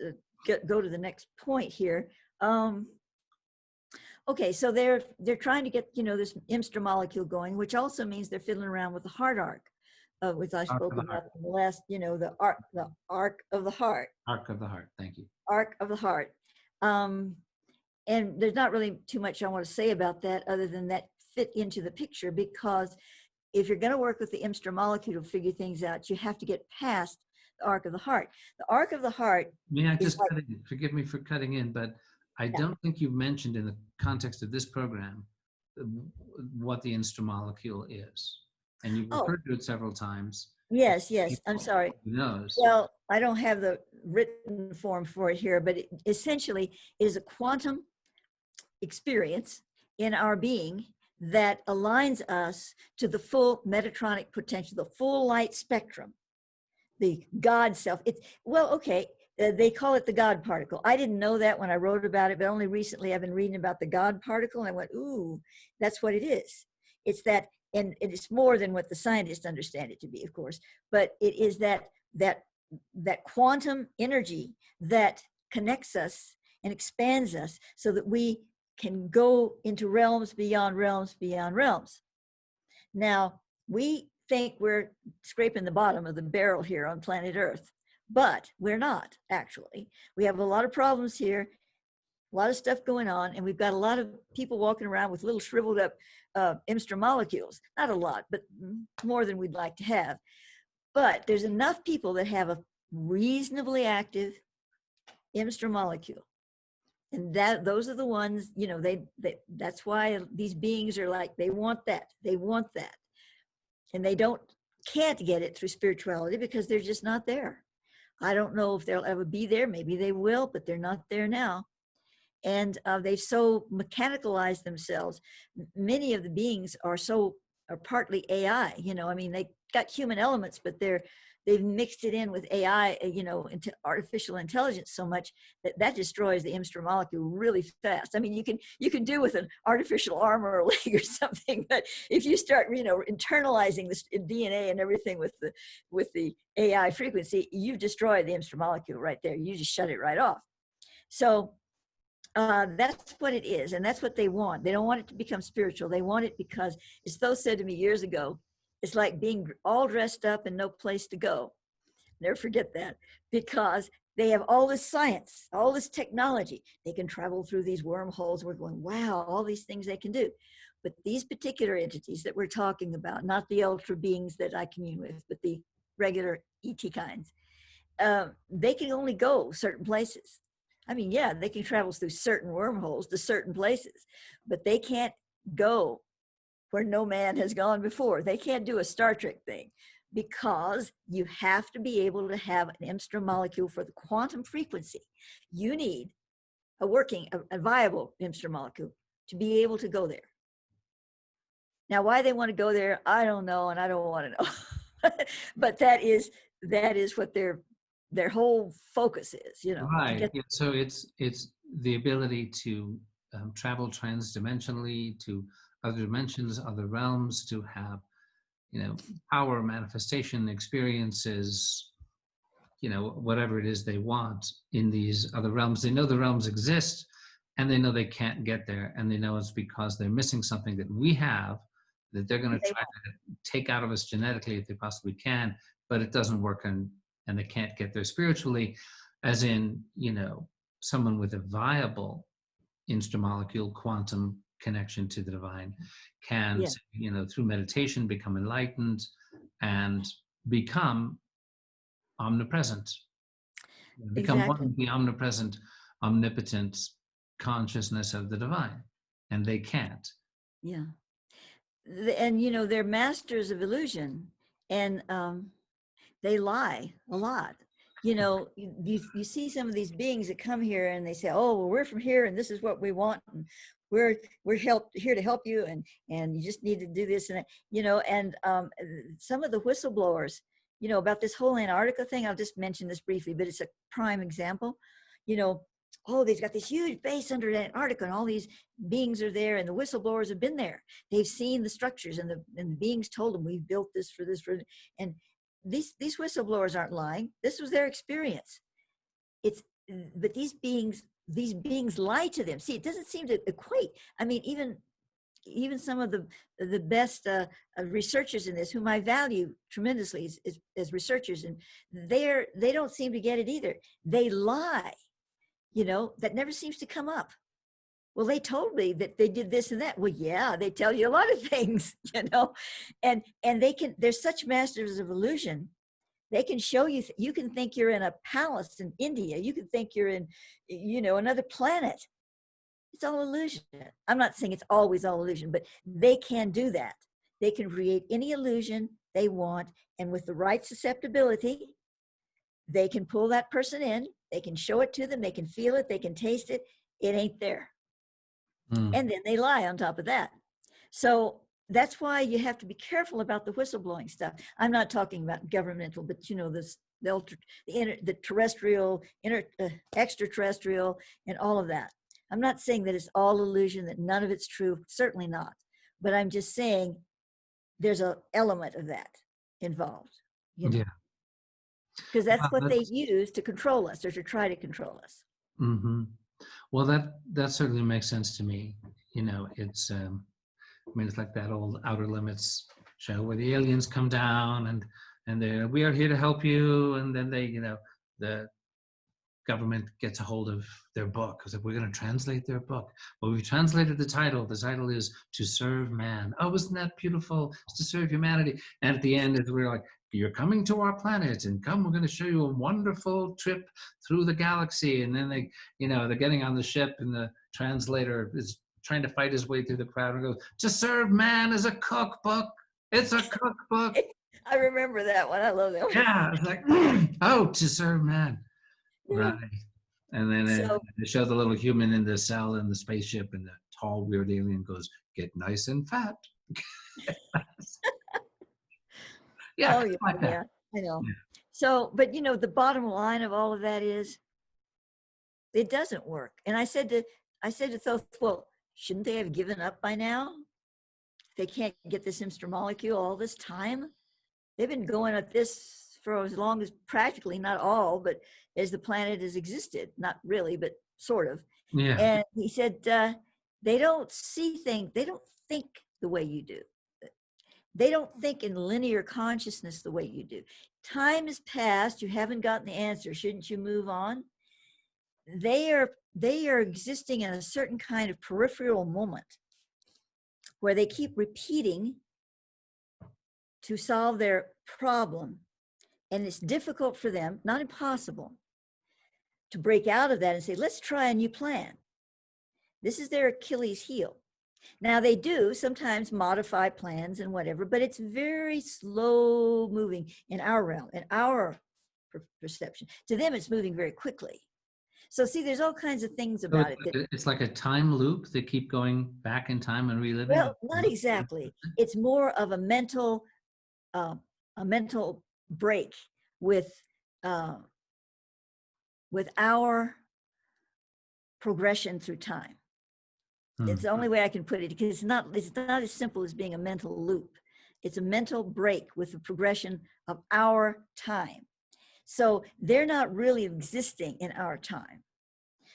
B: go to the next point here. Okay, so they're trying to get, you know, this M-stra molecule going, which also means they're fiddling around with the heart arc, which I spoke about in the last, you know, the arc of the heart.
A: Arc of the heart. Thank you.
B: Arc of the heart. And there's not really too much I want to say about that other than that fit into the picture, because if you're going to work with the M-stra molecule to figure things out, you have to get past the arc of the heart. The arc of the heart.
A: May I just cut in? Forgive me for cutting in, but I don't think you've mentioned in the context of this program what the M-stra molecule is. And you've referred to it several times.
B: Yes, I'm sorry.
A: Who knows?
B: Well, I don't have the written form for it here, but essentially it is a quantum experience in our being that aligns us to the full Metatronic potential, the full light spectrum, the God self. They call it the God particle. I didn't know that when I wrote about it, but only recently I've been reading about the God particle, and I went, ooh, that's what it is. It's that, and it's more than what the scientists understand it to be, of course, but it is that quantum energy that connects us and expands us so that we can go into realms beyond realms beyond realms. Now, we think we're scraping the bottom of the barrel here on planet Earth, but we're not, actually. We have a lot of problems here, a lot of stuff going on, and we've got a lot of people walking around with little shriveled up M-stra molecules. Not a lot, but more than we'd like to have. But there's enough people that have a reasonably active M-stra molecule. And those are the ones, you know, that's why these beings are like, they want that. And they can't get it through spirituality because they're just not there. I don't know if they'll ever be there. Maybe they will, but they're not there now. And they've so mechanicalized themselves. Many of the beings are partly AI, you know, I mean, they got human elements, but they've mixed it in with AI, you know, into artificial intelligence so much that destroys the M-stra molecule really fast. I mean, you can do with an artificial arm or a leg or something, but if you start, you know, internalizing this DNA and everything with the AI frequency, you destroy the M-stra molecule right there. You just shut it right off. So that's what it is, and that's what they want. They don't want it to become spiritual. They want it because, as Thoth said to me years ago, it's like being all dressed up and no place to go. Never forget that, because they have all this science, all this technology. They can travel through these wormholes. We're going, wow, all these things they can do. But these particular entities that we're talking about, not the ultra beings that I commune with, but the regular ET kinds, they can only go certain places. I mean, yeah, they can travel through certain wormholes to certain places, but they can't go where no man has gone before. They can't do a Star Trek thing, because you have to be able to have an M-stra molecule for the quantum frequency. You need a viable M-stra molecule to be able to go there. Now, why they want to go there, I don't know, and I don't want to know. But that is what their whole focus is, you know.
A: Right. So it's the ability to travel transdimensionally, to other dimensions, other realms, to have, power, manifestation, experiences, whatever it is they want in these other realms. They know the realms exist, and they know they can't get there, and they know it's because they're missing something that we have, that they're going to try to take out of us genetically if they possibly can, but it doesn't work, and they can't get there spiritually, as in, someone with a viable M-stra Molecule quantum connection to the divine can, through meditation, become enlightened and become omnipresent, become one
B: Exactly.
A: with the omnipresent, omnipotent consciousness of the divine, and they can't.
B: Yeah. And they're masters of illusion, and they lie a lot. You see some of these beings that come here and they say, oh, well, we're from here and this is what we want, and we're here to help you, and you just need to do this and that, and some of the whistleblowers, about this whole Antarctica thing. I'll just mention this briefly, but it's a prime example. Oh, they've got this huge base under Antarctica and all these beings are there, and the whistleblowers have been there. They've seen the structures, and the beings told them, we've built this for this, and these whistleblowers aren't lying. This was their experience. But these beings lie to them. See, it doesn't seem to equate. I mean, even some of the best researchers in this, whom I value tremendously as researchers, and they don't seem to get it either. They lie. That never seems to come up. Well, they told me that they did this and that. Well, yeah, they tell you a lot of things, and they're such masters of illusion. They can show you, you can think you're in a palace in India. You can think you're in, another planet. It's all illusion. I'm not saying it's always all illusion, but they can do that. They can create any illusion they want. And with the right susceptibility, they can pull that person in. They can show it to them. They can feel it. They can taste it. It ain't there. And then they lie on top of that. So that's why you have to be careful about the whistleblowing stuff. I'm not talking about governmental, but the terrestrial, extraterrestrial, and all of that. I'm not saying that it's all illusion, that none of it's true. Certainly not. But I'm just saying there's an element of that involved.
A: Yeah.
B: Because that's what they use to control us, or to try to control us.
A: Mm-hmm. Well, that certainly makes sense to me. It's it's like that old Outer Limits show where the aliens come down and we are here to help you, and then the government gets a hold of their book. It's like, we're going to translate their book. Well, we've translated the title. The title is To Serve Man. Oh, isn't that beautiful? It's to serve humanity. And at the end, we're like, you're coming to our planet, and we're going to show you a wonderful trip through the galaxy. And then they're getting on the ship, and the translator is trying to fight his way through the crowd and goes, To Serve Man is a cookbook. It's a cookbook.
B: I remember that one. I love that one.
A: Yeah, it's like, oh, to serve man. Right. And then they show the little human in the cell in the spaceship, and the tall, weird alien goes, get nice and fat. Yeah,
B: oh,
A: like
B: yeah,
A: that.
B: I know.
A: Yeah.
B: So, but the bottom line of all of that is, it doesn't work. And I said to Thoth, well, shouldn't they have given up by now? They can't get this M-stra Molecule all this time. They've been going at this for as long as, practically, not all, but as the planet has existed. Not really, but sort of.
A: Yeah.
B: And he said, they don't see things, they don't think the way you do. They don't think in linear consciousness the way you do. Time has passed, you haven't gotten the answer, shouldn't you move on? They are existing in a certain kind of peripheral moment where they keep repeating to solve their problem. And it's difficult for them, not impossible, to break out of that and say, let's try a new plan. This is their Achilles heel. Now, they do sometimes modify plans and whatever, but it's very slow moving in our realm, in our perception. To them, it's moving very quickly. So see, there's all kinds of things about it.
A: It's like a time loop. They keep going back in time and reliving.
B: Well, not exactly. It's more of a mental break with our progression through time. It's the only way I can put it, because it's not as simple as being a mental loop. It's a mental break with the progression of our time. So they're not really existing in our time.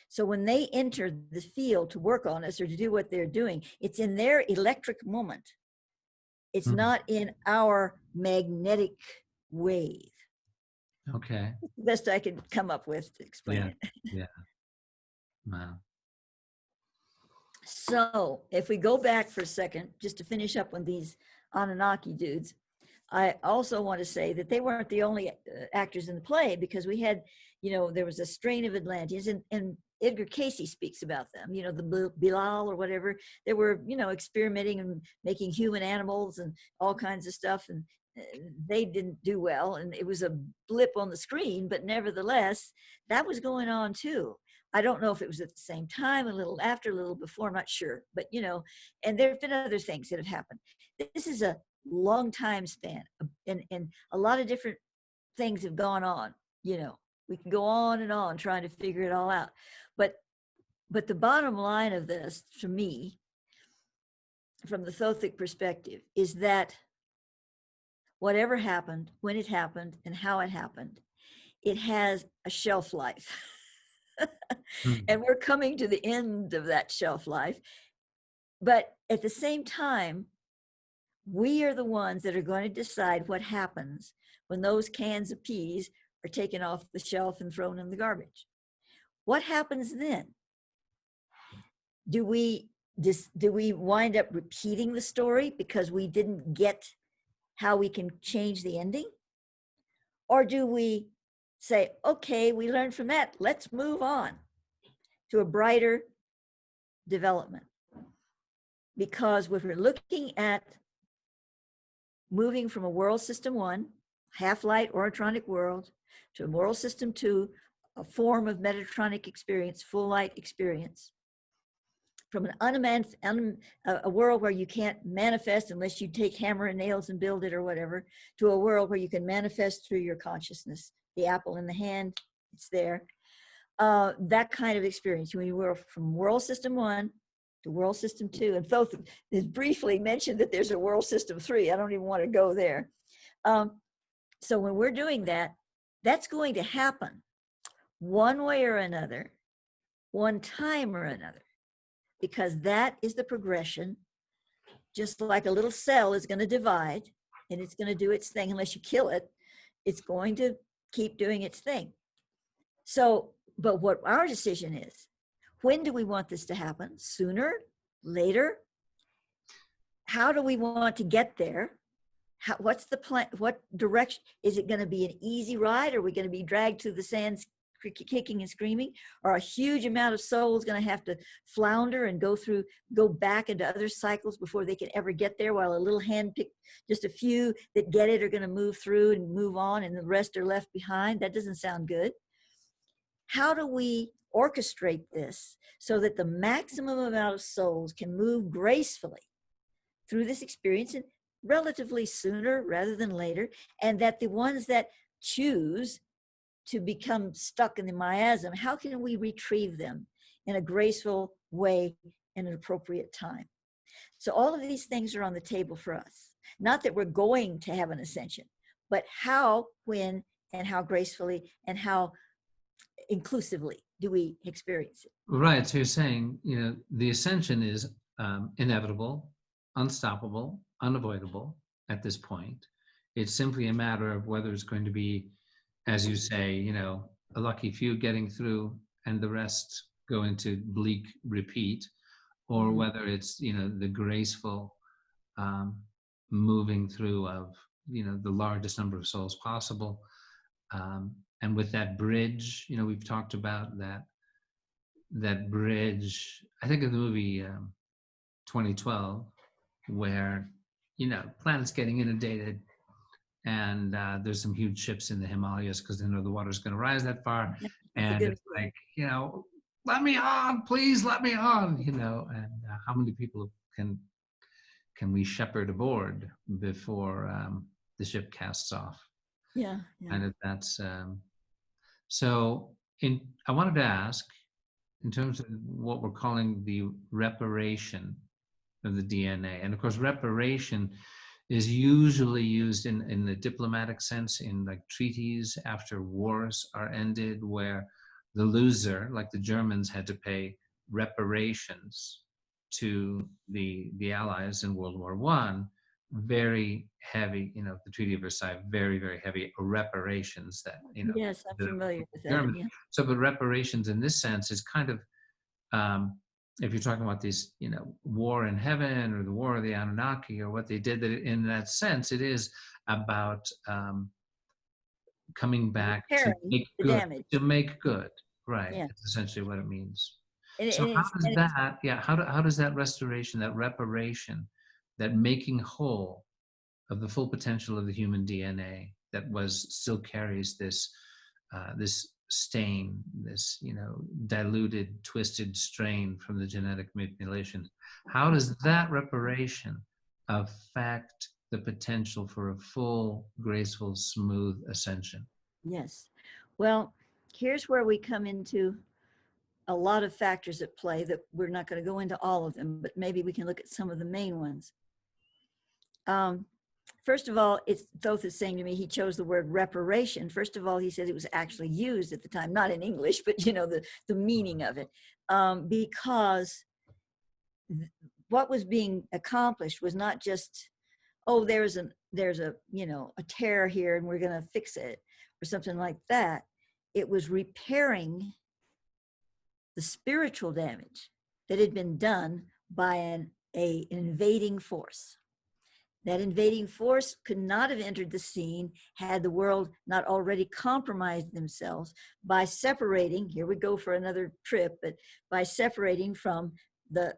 B: So when they enter the field to work on us or to do what they're doing, it's in their electric moment. It's not in our magnetic wave.
A: Okay.
B: The best I could come up with to explain
A: Yeah.
B: it.
A: Yeah. Wow.
B: So if we go back for a second, just to finish up on these Anunnaki dudes, I also want to say that they weren't the only actors in the play, because we had, there was a strain of Atlanteans, and Edgar Casey speaks about them, the Bilal or whatever. They were, experimenting and making human animals and all kinds of stuff. And they didn't do well. And it was a blip on the screen, but nevertheless, that was going on too. I don't know if it was at the same time, a little after, a little before, I'm not sure. But, and there have been other things that have happened. This is a long time span, and a lot of different things have gone on. We can go on and on trying to figure it all out. But the bottom line of this, to me, from the Thothic perspective, is that whatever happened, when it happened, and how it happened, it has a shelf life. And we're coming to the end of that shelf life. But at the same time, we are the ones that are going to decide what happens when those cans of peas are taken off the shelf and thrown in the garbage. What happens then? Do we wind up repeating the story because we didn't get how we can change the ending? Or do we say, okay, we learned from that, let's move on to a brighter development? Because if we're looking at moving from a world system 1, half-light oratronic world, to a world system 2, a form of metatronic experience, full light experience, from a world where you can't manifest unless you take hammer and nails and build it or whatever, to a world where you can manifest through your consciousness, the apple in the hand, it's there. That kind of experience, when you were from world system 1 to world system 2, and Thoth has briefly mentioned that there's a world system 3. I don't even want to go there. So when we're doing that, that's going to happen one way or another, one time or another, because that is the progression. Just like a little cell is going to divide and it's going to do its thing, unless you kill it, it's going to keep doing its thing. So, but what our decision is, when do we want this to happen? Sooner? Later? How do we want to get there? What's the plan? What direction? Is it going to be an easy ride? Are we going to be dragged to the sands kicking and screaming? Or a huge amount of souls going to have to flounder and go back into other cycles before they can ever get there, while a little handpicked, just a few that get it are going to move through and move on, and the rest are left behind? That doesn't sound good. How do we orchestrate this so that the maximum amount of souls can move gracefully through this experience, and relatively sooner rather than later, and that the ones that choose to become stuck in the miasm, how can we retrieve them in a graceful way in an appropriate time? So all of these things are on the table for us. Not that we're going to have an ascension, but how, when, and how gracefully and how inclusively do we experience it?
A: Right. So you're saying, the ascension is inevitable, unstoppable, unavoidable at this point. It's simply a matter of whether it's going to be, as you say, a lucky few getting through and the rest go into bleak repeat, or whether it's, the graceful moving through of, the largest number of souls possible. And with that bridge, we've talked about that bridge, I think of the movie 2012, where, planets getting inundated, and there's some huge ships in the Himalayas because they know the water's going to rise that far. And it's like, let me on, please let me on, and how many people can we shepherd aboard before the ship casts off?
B: Yeah.
A: And that's, so I wanted to ask, in terms of what we're calling the reparation of the DNA. And of course, reparation is usually used in the diplomatic sense in like treaties after wars are ended, where the loser, like the Germans, had to pay reparations to the Allies in World War I. Very heavy, the Treaty of Versailles, very, very heavy reparations that,
B: Yes, I'm
A: the
B: familiar with that.
A: Germans.
B: Yeah.
A: So, but reparations in this sense is kind of, if you're talking about these, war in heaven or the war of the Anunnaki or what they did, that in that sense, it is about coming back to
B: Repairing
A: make
B: the
A: good,
B: damage.
A: right?
B: Yeah.
A: It's essentially what it means.
B: And,
A: So
B: and
A: how
B: it's,
A: does
B: and it's
A: that, yeah, how does that restoration, that reparation, that making whole of the full potential of the human DNA that still carries this this stain, this diluted, twisted strain from the genetic manipulation. How does that reparation affect the potential for a full, graceful, smooth ascension?
B: yes. Well, here's where we come into a lot of factors at play that we're not going to go into all of them, but maybe we can look at some of the main ones. First of all, Thoth is saying to me, he chose the word reparation. First of all, he said it was actually used at the time, not in English, but the meaning of it, because what was being accomplished was not just, oh, there's a a tear here and we're going to fix it or something like that. It was repairing the spiritual damage that had been done by an invading force. That invading force could not have entered the scene had the world not already compromised themselves by separating. Here we go for another trip, but by separating from the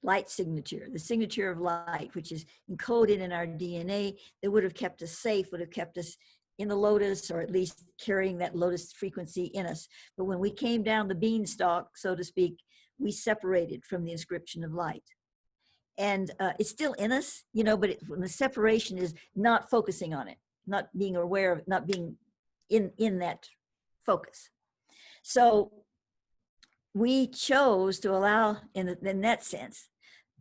B: light signature, the signature of light, which is encoded in our DNA, that would have kept us safe, would have kept us in the lotus, or at least carrying that lotus frequency in us. But when we came down the beanstalk, so to speak, we separated from the inscription of light. And it's still in us, but when the separation is not focusing on it, not being aware of it, not being in that focus. So we chose to allow, in that sense,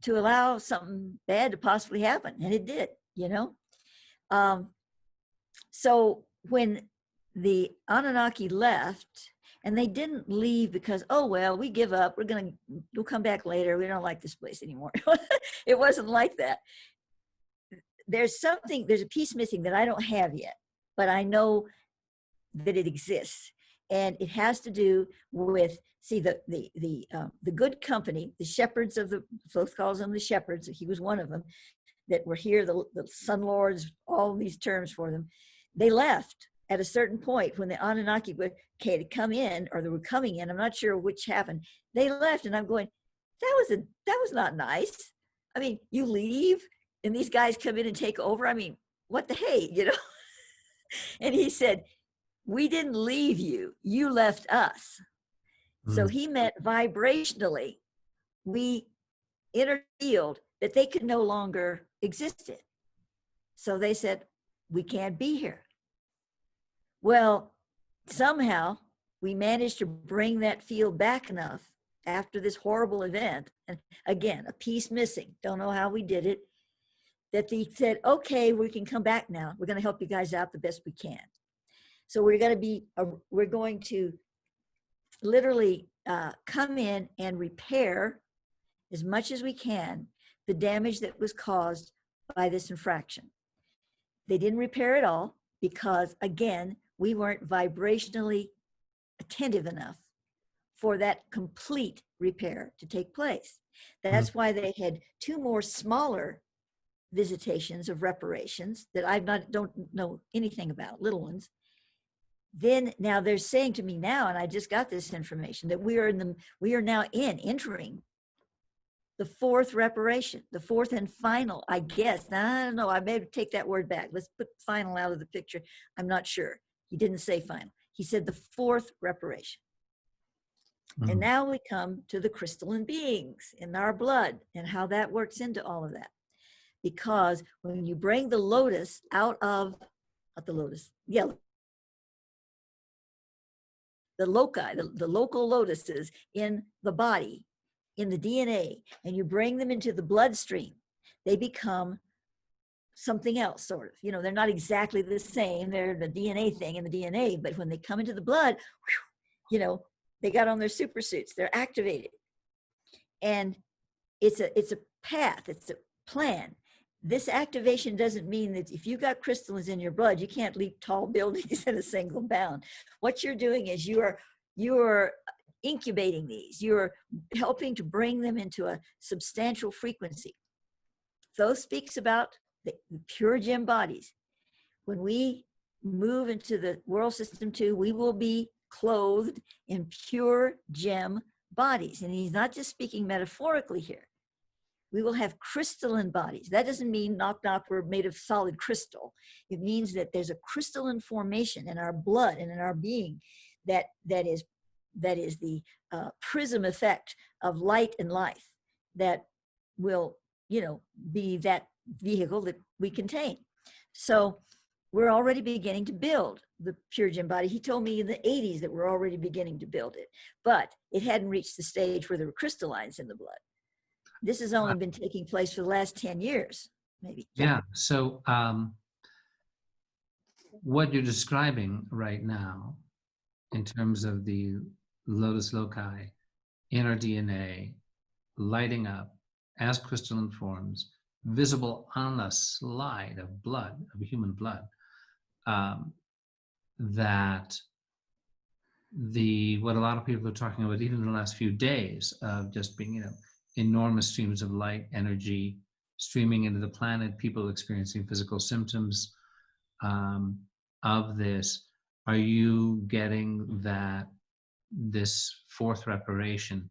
B: to allow something bad to possibly happen. And it did, So when the Anunnaki left, and they didn't leave because, oh, well, we give up. We'll come back later. We don't like this place anymore. It wasn't like that. There's a piece missing that I don't have yet, but I know that it exists. And it has to do with, see, the good company, the shepherds Thoth calls them the shepherds. He was one of them that were here, the sun lords, all these terms for them. They left at a certain point when the Anunnaki had come in, or they were coming in. I'm not sure which happened. They left, and I'm going, that was not nice. I mean, you leave, and these guys come in and take over. I mean, what the hey, And he said, we didn't leave you. You left us. So he meant vibrationally, we interfield that they could no longer exist in. So they said, we can't be here. Well, somehow we managed to bring that field back enough after this horrible event. And again, a piece missing. Don't know how we did it. That they said, okay, we can come back now. We're going to help you guys out the best we can. So we're going to literally come in and repair as much as we can the damage that was caused by this infraction. They didn't repair it all because, again, we weren't vibrationally attentive enough for that complete repair to take place. That's why they had two more smaller visitations of reparations that don't know anything about, little ones. Then now they're saying to me now, and I just got this information, that we are now entering the fourth reparation, the fourth and final, I guess. Now, I don't know, I may take that word back. Let's put final out of the picture. I'm not sure. He didn't say final. He said the fourth reparation. And now we come to the crystalline beings in our blood and how that works into all of that. Because when you bring the lotus out of, not the lotus, yeah, the loci, the local lotuses in the body, in the DNA, and you bring them into the bloodstream, they become something else, sort of. You know, they're not exactly the same. They're the DNA thing in the DNA, but when they come into the blood, whew, you know, they got on their super suits. They're activated, and it's a path. It's a plan. This activation doesn't mean that if you got crystallines in your blood, you can't leap tall buildings in a single bound. What you're doing is you're incubating these. You're helping to bring them into a substantial frequency. Thoth speaks about the pure gem bodies. When we move into the world system 2, we will be clothed in pure gem bodies. And he's not just speaking metaphorically here. We will have crystalline bodies. That doesn't mean knock, knock, we're made of solid crystal. It means that there's a crystalline formation in our blood and in our being that is the prism effect of light and life that will, you know, be that vehicle that we contain. So we're already beginning to build the pure gem body. He told me in the 80s that we're already beginning to build it, but it hadn't reached the stage where there were crystallines in the blood. This has only been taking place for the last 10 years, maybe.
A: Yeah. So what you're describing right now in terms of the Lotus Loci in our DNA lighting up as crystalline forms, visible on a slide of blood, of human blood, that what a lot of people are talking about, even in the last few days, of just being, you know, enormous streams of light energy streaming into the planet, people experiencing physical symptoms of this. Are you getting that this fourth reparation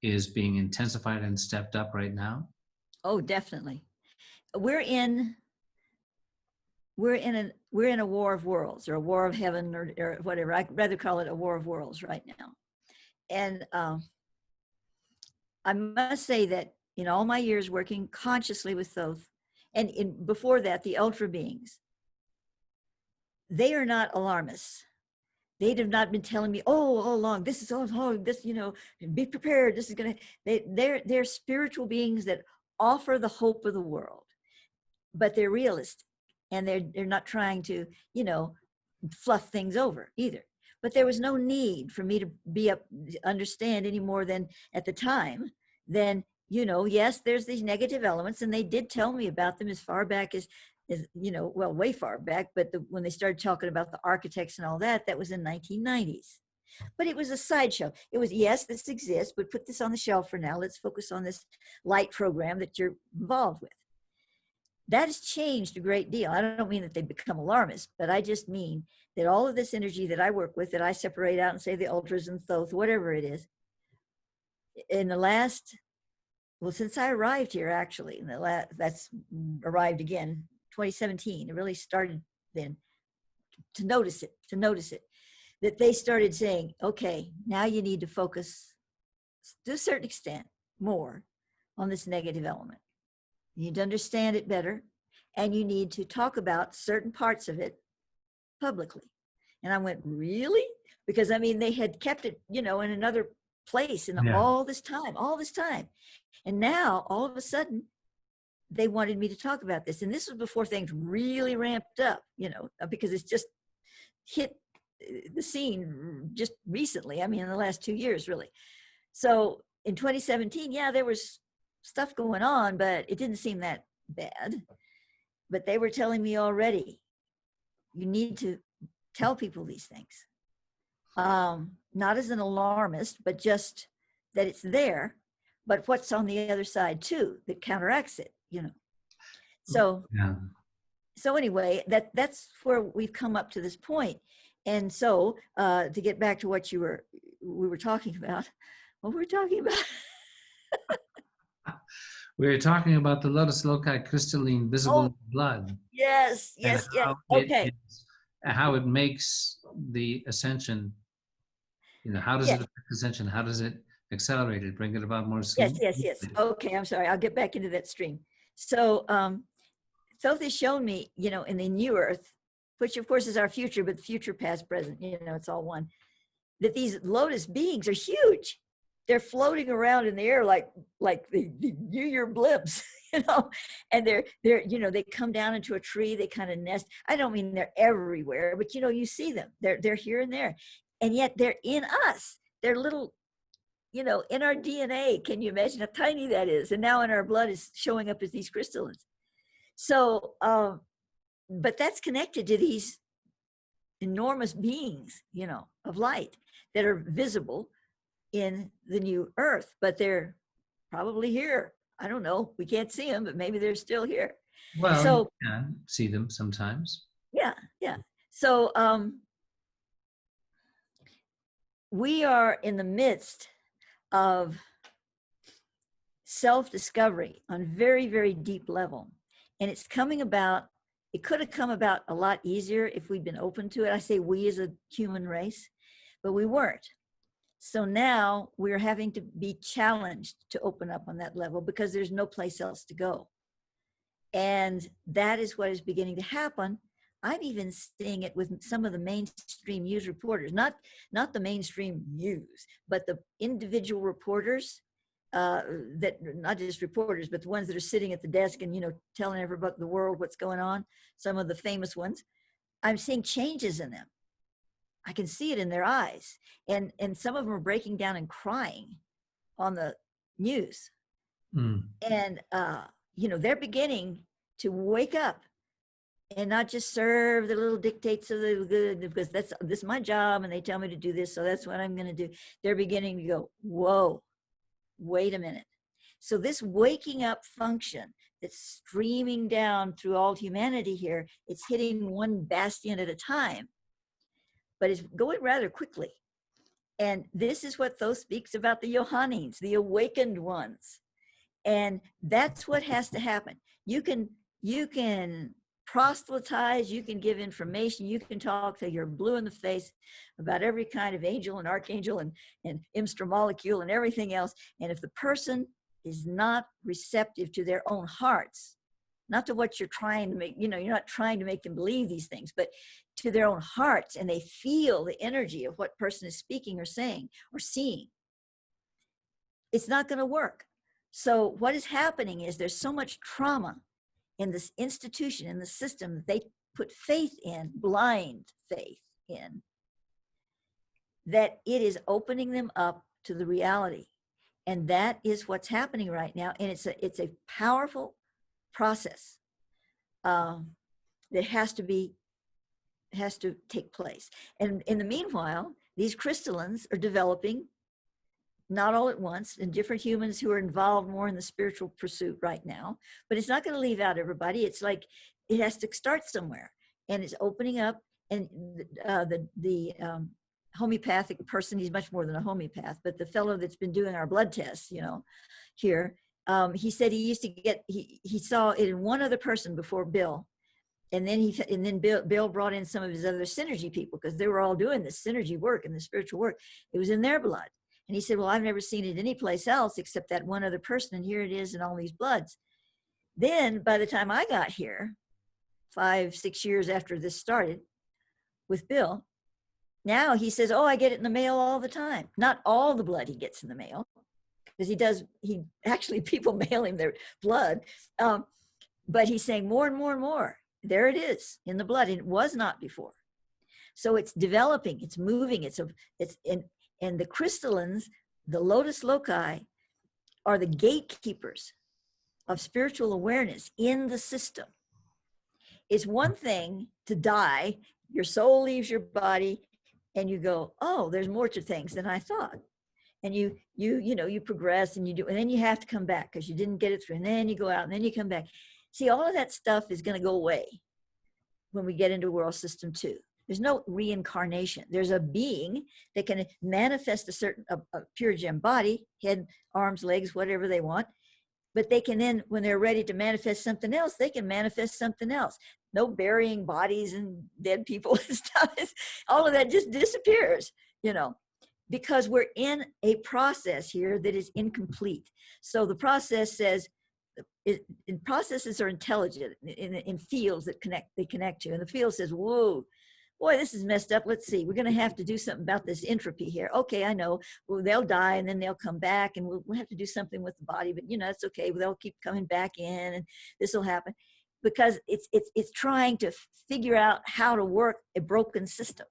A: is being intensified and stepped up right now?
B: Oh, definitely. We're in a war of worlds, or a war of heaven, or whatever. I'd rather call it a war of worlds right now. And I must say that in all my years working consciously with Thoth, and before that, the ultra beings, they are not alarmists. They have not been telling me, oh, all along, this is all, this, you know, be prepared. This is gonna. They're spiritual beings that offer the hope of the world, but they're realistic, and they're not trying to, you know, fluff things over either. But there was no need for me to understand any more than at the time. Then, you know, yes, there's these negative elements, and they did tell me about them as far back as you know, well, way far back. But when they started talking about the architects and all that, that was in 1990s. But it was a sideshow. It was, yes, this exists, but put this on the shelf for now. Let's focus on this light program that you're involved with. That has changed a great deal. I don't mean that they become alarmist, but I just mean that all of this energy that I work with, that I separate out and say the ultras and Thoth, whatever it is, in the last, well, since I arrived here, actually, that's arrived again, 2017, it really started then to notice it, that they started saying, okay, now you need to focus to a certain extent more on this negative element. You need to understand it better, and you need to talk about certain parts of it publicly. And I went, really? Because I mean, they had kept it, you know, in another place and all this time. And now all of a sudden they wanted me to talk about this. And this was before things really ramped up, you know, because it's just hit the scene just recently. I mean, in the last 2 years, really. So in 2017, yeah, there was stuff going on, but it didn't seem that bad. But they were telling me already, you need to tell people these things. Not as an alarmist, but just that it's there, but what's on the other side too, that counteracts it, you know. So, so anyway, that's where we've come up to this point. And so to get back to what we were talking about, what were we talking about?
A: We were talking about the Lotus Loci crystalline visible in blood.
B: Yes. Okay.
A: How it makes the ascension, you know, how does it affect ascension? How does it accelerate it, bring it about more slowly?
B: Yes. Okay, I'm sorry. I'll get back into that stream. So Thoth has shown me, you know, in the new earth, which of course is our future, but future, past, present, you know, it's all one. that these lotus beings are huge. They're floating around in the air like the New Year blimps, you know, and they're, you know, they come down into a tree, they kind of nest. I don't mean they're everywhere, but you know, you see them. They're here and there. And yet they're in us. They're little, you know, in our DNA. Can you imagine how tiny that is? And now in our blood is showing up as these crystallines. So, but that's connected to these enormous beings, you know, of light that are visible in the new earth, but they're probably here. I don't know. We can't see them, but maybe they're still here.
A: Well,
B: So
A: you can see them sometimes.
B: yeah. So we are in the midst of self-discovery on very, very deep level. And it's coming about, it could have come about a lot easier if we'd been open to it. I say we as a human race, but we weren't. So now we're having to be challenged to open up on that level because there's no place else to go. And that is what is beginning to happen. I'm even seeing it with some of the mainstream news reporters, not the mainstream news, but the individual reporters, that not just reporters, but the ones that are sitting at the desk and, you know, telling everybody the world what's going on. Some of the famous ones, I'm seeing changes in them. I can see it in their eyes. And some of them are breaking down and crying on the news. And, you know, they're beginning to wake up and not just serve the little dictates of the good, because this is my job and they tell me to do this, so that's what I'm going to do. They're beginning to go, whoa, wait a minute. So this waking up function that's streaming down through all humanity here, it's hitting one bastion at a time, but it's going rather quickly. And this is what Thoth speaks about, the Johannines, the awakened ones. And that's what has to happen. You can proselytize, you can give information, you can talk till you're blue in the face about every kind of angel and archangel and M-stra Molecule and everything else. And if the person is not receptive to their own hearts, not to what you're trying to make, you know, you're not trying to make them believe these things, but to their own hearts, and they feel the energy of what person is speaking or saying or seeing, it's not going to work. So what is happening is there's so much trauma in this institution, in the system that they put faith in, blind faith in, that it is opening them up to the reality. And that is what's happening right now. And it's a powerful process that has to take place. And in the meanwhile, these crystallines are developing, not all at once, and different humans who are involved more in the spiritual pursuit right now, but it's not going to leave out everybody. It's like, it has to start somewhere, and it's opening up. And the homeopathic person, he's much more than a homeopath, but the fellow that's been doing our blood tests, you know, here, he said he used to get, he saw it in one other person before Bill. And then Bill brought in some of his other synergy people, because they were all doing this synergy work and the spiritual work. It was in their blood. And he said, well, I've never seen it anyplace else except that one other person, and here it is in all these bloods. Then by the time I got here, 5-6 years after this started with Bill, now he says, oh, I get it in the mail all the time. Not all the blood he gets in the mail, because he actually, people mail him their blood. But he's saying more and more and more. There it is in the blood, and it was not before. So it's developing, it's moving, and the crystallines, the Lotus Loci, are the gatekeepers of spiritual awareness in the system. It's one thing to die, your soul leaves your body, and you go, oh, there's more to things than I thought. And you progress, and you do, and then you have to come back because you didn't get it through, and then you go out, and then you come back. See, all of that stuff is going to go away when we get into World System 2. There's no reincarnation. There's a being that can manifest a pure gem body, head, arms, legs, whatever they want. But they can then, when they're ready to manifest something else, they can manifest something else. No burying bodies and dead people and stuff. All of that just disappears, you know, because we're in a process here that is incomplete. So the process says, processes are intelligent in fields that they connect to. And the field says, whoa, boy, this is messed up. Let's see. We're going to have to do something about this entropy here. Okay, I know. Well, they'll die and then they'll come back, and we'll have to do something with the body. But it's okay. They'll keep coming back in, and this will happen, because it's trying to figure out how to work a broken system.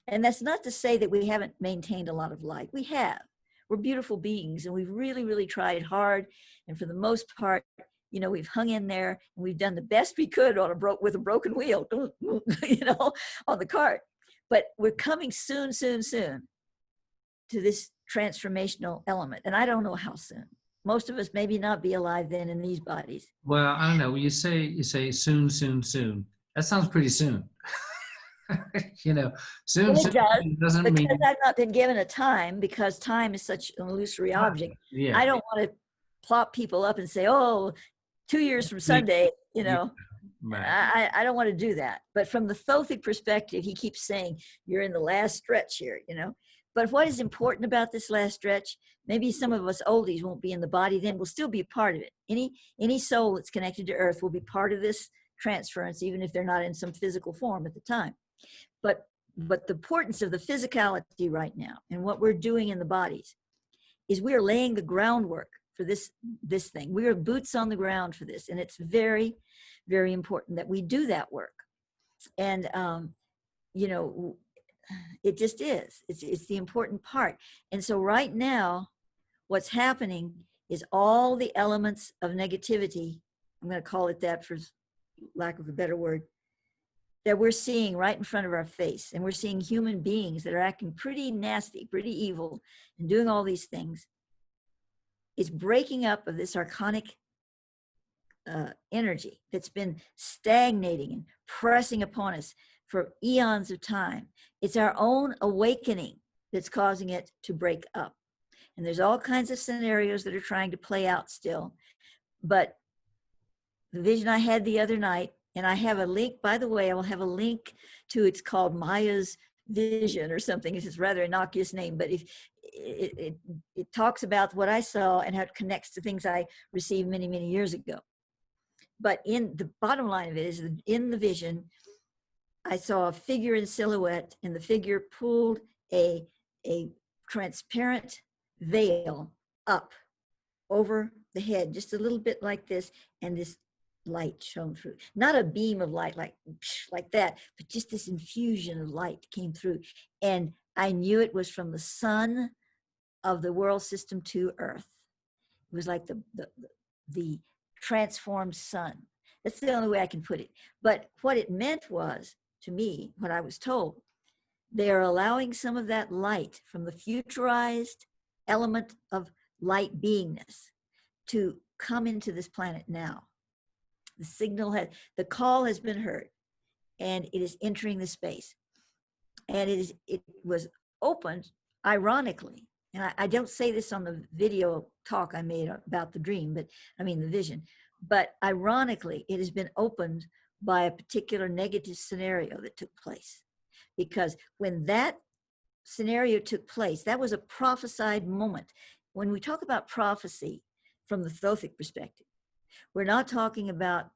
B: And that's not to say that we haven't maintained a lot of light. We have. We're beautiful beings, and we've really, really tried hard. And for the most part, we've hung in there, and we've done the best we could with a broken wheel, on the cart. But we're coming soon, soon, soon to this transformational element. And I don't know how soon. Most of us maybe not be alive then in these bodies.
A: Well, I don't know. You say soon, soon, soon. That sounds pretty soon. Soon,
B: It does,
A: doesn't
B: because
A: mean
B: I've not been given a time, because time is such an illusory object.
A: Yeah.
B: I don't want to plop people up and say, oh, 2 years from Sunday,
A: Right.
B: I don't want to do that. But from the Thothic perspective, he keeps saying, you're in the last stretch here, But what is important about this last stretch, maybe some of us oldies won't be in the body then, we'll still be a part of it. Any soul that's connected to Earth will be part of this transference, even if they're not in some physical form at the time. But the importance of the physicality right now and what we're doing in the bodies is we are laying the groundwork for this thing. We are boots on the ground for this. And it's very, very important that we do that work. And, it just is. It's the important part. And so right now, what's happening is all the elements of negativity, I'm going to call it that for lack of a better word, that we're seeing right in front of our face. And we're seeing human beings that are acting pretty nasty, pretty evil, and doing all these things. It's breaking up of this archonic energy that's been stagnating and pressing upon us for eons of time. It's our own awakening that's causing it to break up. And there's all kinds of scenarios that are trying to play out still. But the vision I had the other night, and I have a link, by the way, I will have a link to, it's called Maia's Vision or something. It's a rather innocuous name, but if it talks about what I saw and how it connects to things I received many, many years ago. But in the bottom line of it is, in the vision, I saw a figure in silhouette, and the figure pulled a transparent veil up over the head, just a little bit like this, and this light shone through. Not a beam of light like that, but just this infusion of light came through. And I knew it was from the sun of the world system to Earth. It was like the transformed sun. That's the only way I can put it. But what it meant was, to me, what I was told, they are allowing some of that light from the futurized element of light beingness to come into this planet now. The call has been heard, and it is entering the space. And it was opened, ironically, and I don't say this on the video talk I made about the dream, but I mean the vision, but ironically, it has been opened by a particular negative scenario that took place. Because when that scenario took place, that was a prophesied moment. When we talk about prophecy from the Thothic perspective, we're not talking about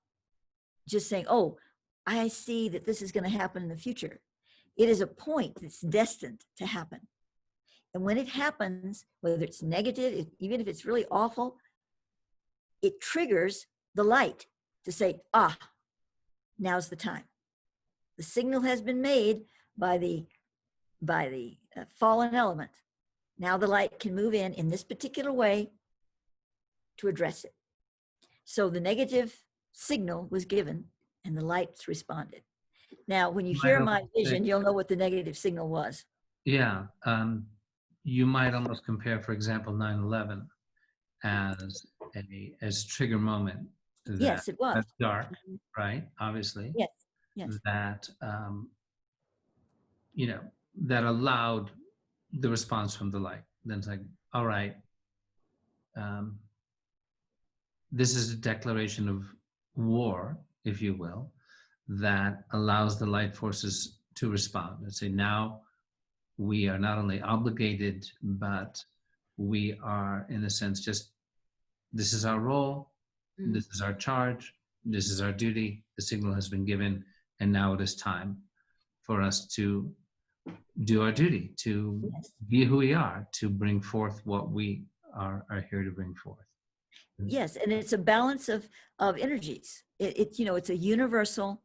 B: just saying, oh, I see that this is going to happen in the future. It is a point that's destined to happen. And when it happens, whether it's negative, even if it's really awful, it triggers the light to say, now's the time. The signal has been made by the fallen element. Now the light can move in this particular way to address it. So the negative signal was given and the lights responded. Now, when you hear my vision, you'll know what the negative signal was.
A: Yeah. You might almost compare, for example, 9/11 as trigger moment.
B: Yes, it was.
A: That's dark, right? Obviously.
B: Yes. Yes.
A: That, that allowed the response from the light. Then it's like, all right, this is a declaration of war, if you will, that allows the light forces to respond and say, now we are not only obligated, but we are, in a sense, just, this is our role, this is our charge, this is our duty, the signal has been given, and now it is time for us to do our duty, to
B: Yes.
A: be who we are, to bring forth what we are here to bring forth.
B: Yes, and it's a balance of energies. It's a universal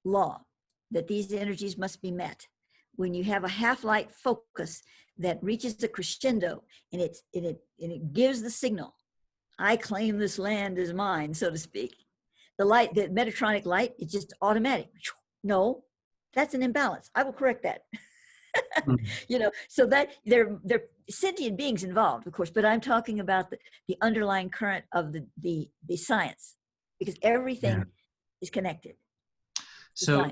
B: law that these energies must be met. When you have a half-light focus that reaches a crescendo and it gives the signal, I claim this land is mine, so to speak. The light, the Metatronic light, it's just automatic. No, that's an imbalance. I will correct that. So that they're sentient beings involved, of course, but I'm talking about the underlying current of the science, because everything is connected.
A: So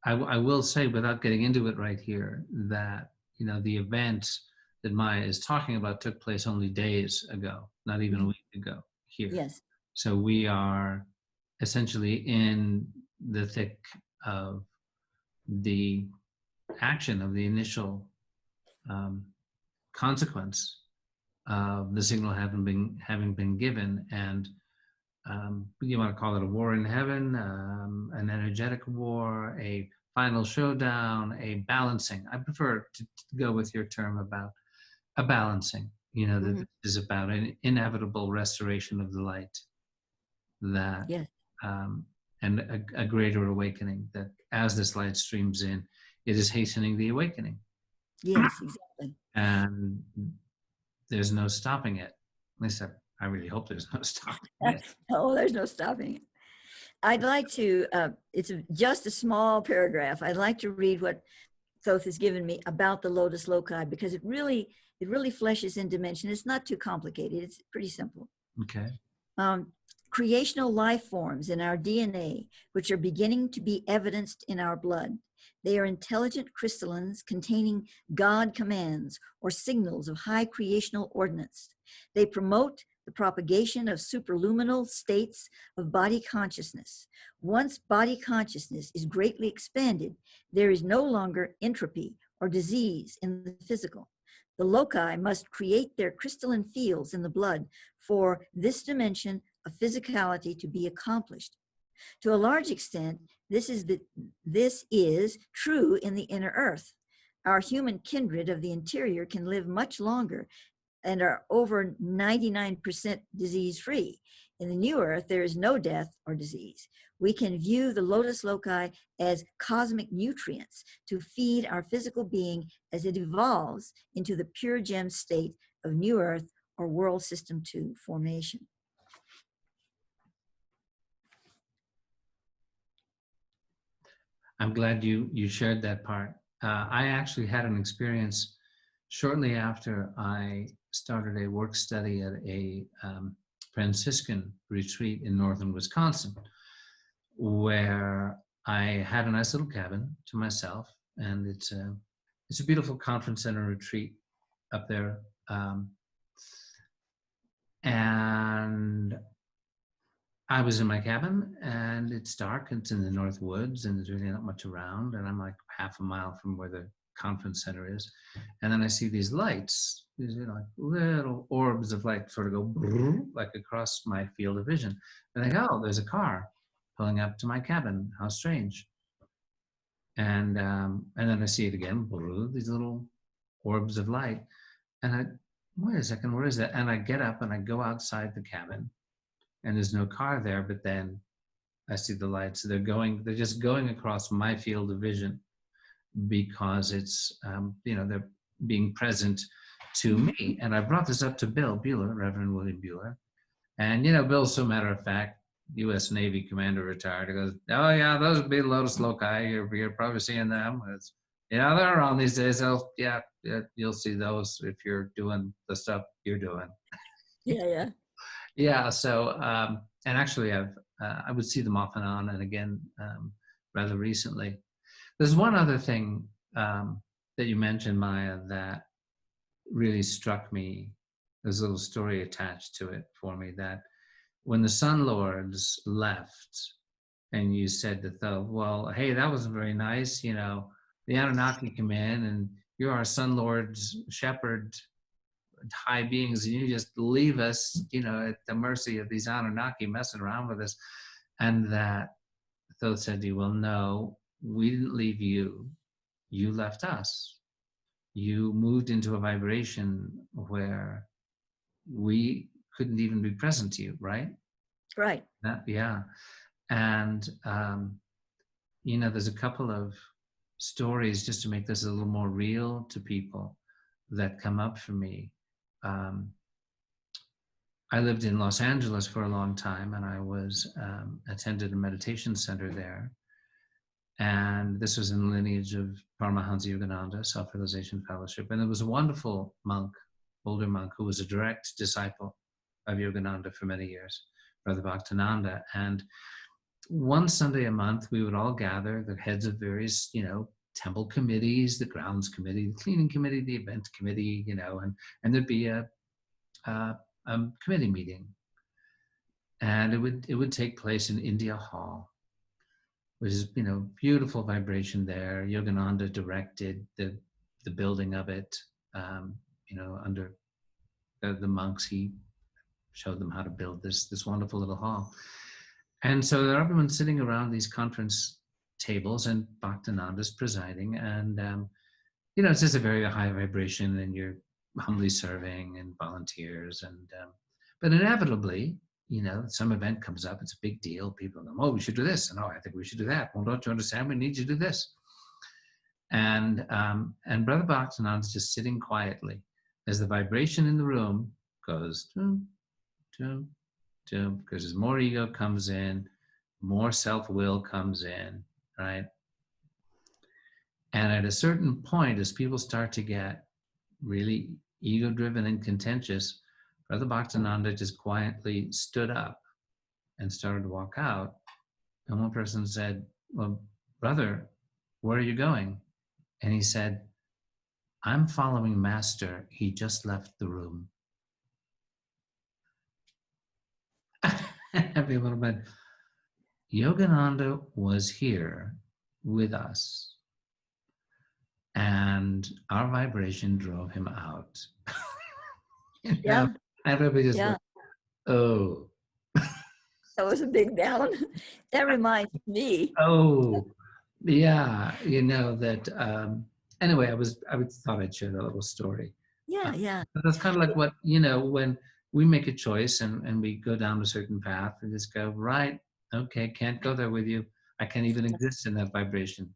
A: I will say, without getting into it right here, that the event that Maia is talking about took place only days ago, not even a week ago here.
B: Yes.
A: So we are essentially in the thick of the action of the initial consequence of the signal having been given, and you want to call it a war in heaven, an energetic war, a final showdown, a balancing. I prefer to go with your term about a balancing. That this is about an inevitable restoration of the light, that and a greater awakening, that as this light streams in, it is hastening the awakening.
B: Yes, exactly.
A: And there's no stopping it. At least I really hope there's no stopping it.
B: Oh, there's no stopping it. I'd like to, it's just a small paragraph. I'd like to read what Thoth has given me about the Lotus Loci, because it really fleshes in dimension. It's not too complicated. It's pretty simple.
A: Okay.
B: Creational life forms in our DNA, which are beginning to be evidenced in our blood. They are intelligent crystallines containing God commands or signals of high creational ordinance. They promote the propagation of superluminal states of body consciousness. Once body consciousness is greatly expanded, there is no longer entropy or disease in the physical. The loci must create their crystalline fields in the blood for this dimension of physicality to be accomplished. To a large extent, this is true in the inner earth. Our human kindred of the interior can live much longer and are over 99% disease-free. In the new earth, there is no death or disease. We can view the Lotus Loci as cosmic nutrients to feed our physical being as it evolves into the pure gem state of new earth or world system 2 formation.
A: I'm glad you shared that part. I actually had an experience shortly after I started a work study at a Franciscan retreat in northern Wisconsin, where I had a nice little cabin to myself, and it's a beautiful conference center retreat up there, and I was in my cabin, and it's dark, and it's in the North Woods, and there's really not much around, and I'm like half a mile from where the conference center is. And then I see these lights, these like little orbs of light sort of go like across my field of vision. And I go, oh, there's a car pulling up to my cabin. How strange. And then I see it again, these little orbs of light. And wait a second, where is that? And I get up and I go outside the cabin, and there's no car there, but then I see the lights. They're just going across my field of vision, because it's, they're being present to me. And I brought this up to Bill Bueller, Reverend William Bueller. And, Bill's so matter of fact, U.S. Navy commander retired. He goes, oh yeah, those would be Lotus Loci. You're probably seeing them. They're around these days. Yeah, you'll see those if you're doing the stuff you're doing.
B: Yeah.
A: Yeah. So, and actually, I would see them off and on, and again, rather recently. There's one other thing that you mentioned, Maia, that really struck me. There's a little story attached to it for me, that when the Sun Lords left, and you said to Thoth, well, hey, that wasn't very nice. The Anunnaki come in, and you're our Sun Lord's shepherd, high beings, and you just leave us, at the mercy of these Anunnaki messing around with us. And that Thoth said to you, well, no, we didn't leave you, you left us. You moved into a vibration where we couldn't even be present to you, right?
B: Right.
A: Yeah. And, you know, there's a couple of stories just to make this a little more real to people that come up for me. I lived in Los Angeles for a long time, and I was attended a meditation center there. And this was in the lineage of Paramahansa Yogananda, Self-Realization Fellowship. And there was a wonderful monk, older monk, who was a direct disciple of Yogananda for many years, Brother Bhaktananda. And one Sunday a month, we would all gather, the heads of various, you know, temple committees, the grounds committee, the cleaning committee, the event committee, you know, and there'd be a committee meeting. And it would take place in India Hall, which is, you know, beautiful vibration there. Yogananda directed the building of it, you know, under the monks. He showed them how to build this wonderful little hall. And so everyone's sitting around these conference tables, and Bhaktananda's presiding, and you know, it's just a very high vibration, and you're humbly serving and volunteers, and but inevitably, you know, some event comes up, it's a big deal, people go, oh, we should do this, and oh, I think we should do that. Well, don't you understand? We need you to do this. And Brother Bhaktananda's just sitting quietly as the vibration in the room goes, doom, doom, doom, because as more ego comes in, more self-will comes in, right? And at a certain point, as people start to get really ego-driven and contentious, Brother Bhaktananda just quietly stood up and started to walk out. And one person said, well, brother, where are you going? And he said, I'm following Master. He just left the room. People went, Yogananda was here with us, and our vibration drove him out. You know?
B: Yeah.
A: Everybody just went, oh.
B: That was a big down. That reminds me.
A: Oh, yeah. You know that. Anyway, I thought I'd share that little story.
B: Yeah, yeah.
A: But that's kind of like what, you know, when we make a choice and we go down a certain path and just go, right, okay, can't go there with you. I can't even exist in that vibration.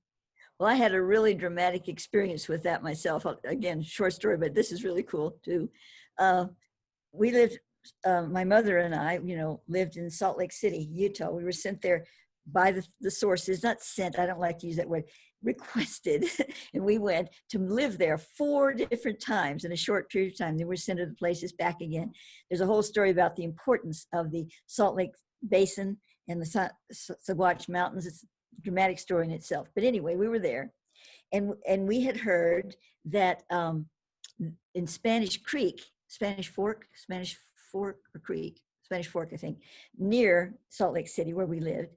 B: Well, I had a really dramatic experience with that myself. Again, short story, but this is really cool too. We lived, my mother and I, you know, lived in Salt Lake City, Utah. We were sent there by the sources, not sent, I don't like to use that word, requested. And we went to live there 4 different times in a short period of time. Then we were sent to the places, back again. There's a whole story about the importance of the Salt Lake Basin and the Saguache Mountains. It's a dramatic story in itself. But anyway, we were there. And we had heard that in Spanish Fork, I think, near Salt Lake City, where we lived,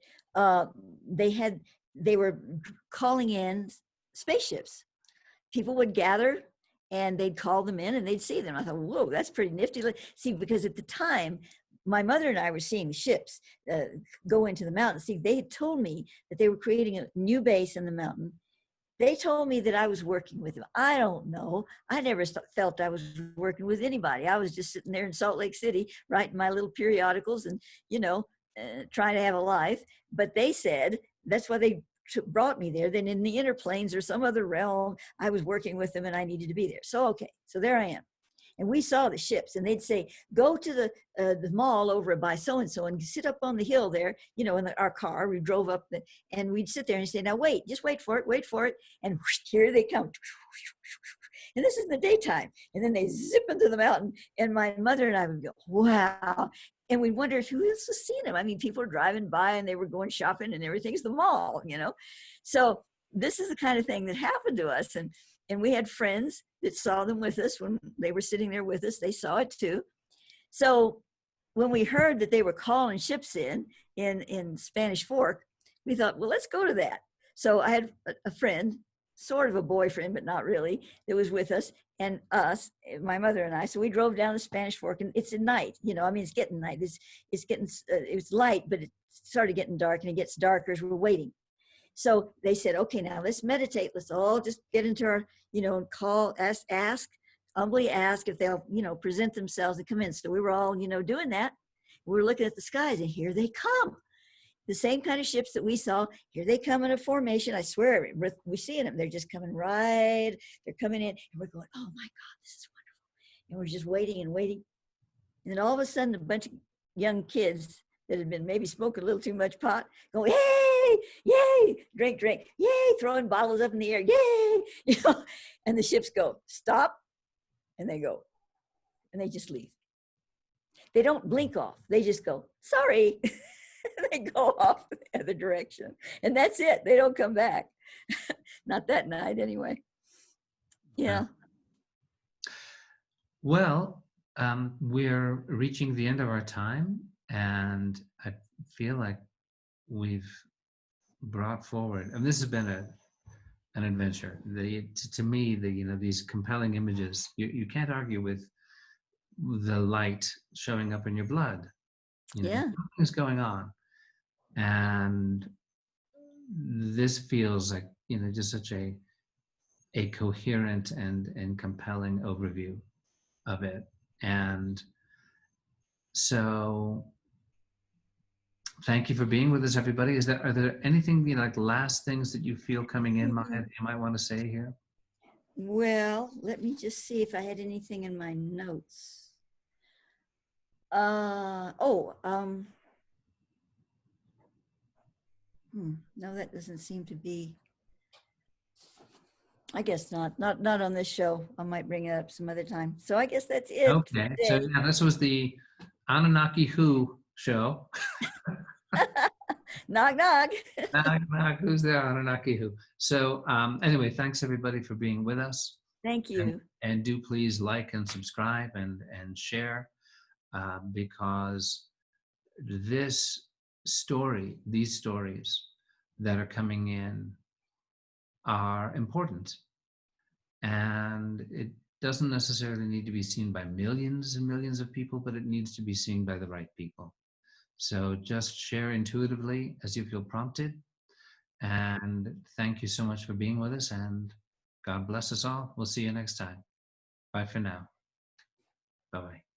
B: they were calling in spaceships. People would gather and they'd call them in and they'd see them. I thought, whoa, that's pretty nifty. See, because at the time, my mother and I were seeing the ships go into the mountain. See, they had told me that they were creating a new base in the mountain. They told me that I was working with them. I don't know. I never felt I was working with anybody. I was just sitting there in Salt Lake City, writing my little periodicals and, you know, trying to have a life. But they said that's why they brought me there. Then in the inner planes or some other realm, I was working with them and I needed to be there. So, okay, so there I am. And we saw the ships and they'd say, go to the mall over by so-and-so and sit up on the hill there, you know, in our car. We drove up and we'd sit there and say, now wait, just wait for it. And whoosh, here they come. And this is in the daytime. And then they zip into the mountain. And my mother and I would go, wow. And we wondered who else was seeing them. I mean, people were driving by and they were going shopping and everything's the mall, you know. So this is the kind of thing that happened to us. And we had friends that saw them with us when they were sitting there with us. They saw it too. So when we heard that they were calling ships in Spanish Fork, we thought, well, let's go to that. So I had a friend, sort of a boyfriend, but not really, that was with us, and my mother and I. So we drove down to Spanish Fork, and it's at night. You know, I mean, it's getting night. It's light, but it started getting dark, and it gets darker as we're waiting. So they said, okay, now let's meditate. Let's all just get into our, and call, ask, humbly ask if they'll, present themselves and come in. So we were all, doing that. We were looking at the skies, and here they come. The same kind of ships that we saw, here they come in a formation. I swear, we're seeing them. They're just coming right. They're coming in, and we're going, oh my God, this is wonderful. And we're just waiting and waiting. And then all of a sudden, a bunch of young kids that had been maybe smoking a little too much pot go, yay, yay, drink, yay, throwing bottles up in the air, yay. And the ships go, stop. And they go, and they just leave. They don't blink off. They just go, sorry. They go off the other direction. And that's it. They don't come back. Not that night, anyway. Yeah.
A: Well, we're reaching the end of our time, and I feel like we've brought forward, and this has been an adventure. To me, these compelling images, you can't argue with the light showing up in your blood.
B: Yeah.
A: Something's going on, and this feels like just such a coherent and compelling overview of it. And so thank you for being with us, everybody. Are there anything, like last things that you feel coming in, Maya, that you might want to say here?
B: Well, let me just see if I had anything in my notes. No, that doesn't seem to be. I guess not on this show. I might bring it up some other time. So I guess that's it.
A: Okay, so yeah, this was the Anunnaki Who show.
B: Knock, knock.
A: Knock, knock, who's there? Anunnaki Who. So anyway, thanks everybody for being with us.
B: Thank you.
A: And do please like and subscribe and share, because these stories that are coming in are important. And it doesn't necessarily need to be seen by millions and millions of people, but it needs to be seen by the right people. So just share intuitively as you feel prompted. And thank you so much for being with us, and God bless us all. We'll see you next time. Bye for now. Bye-bye.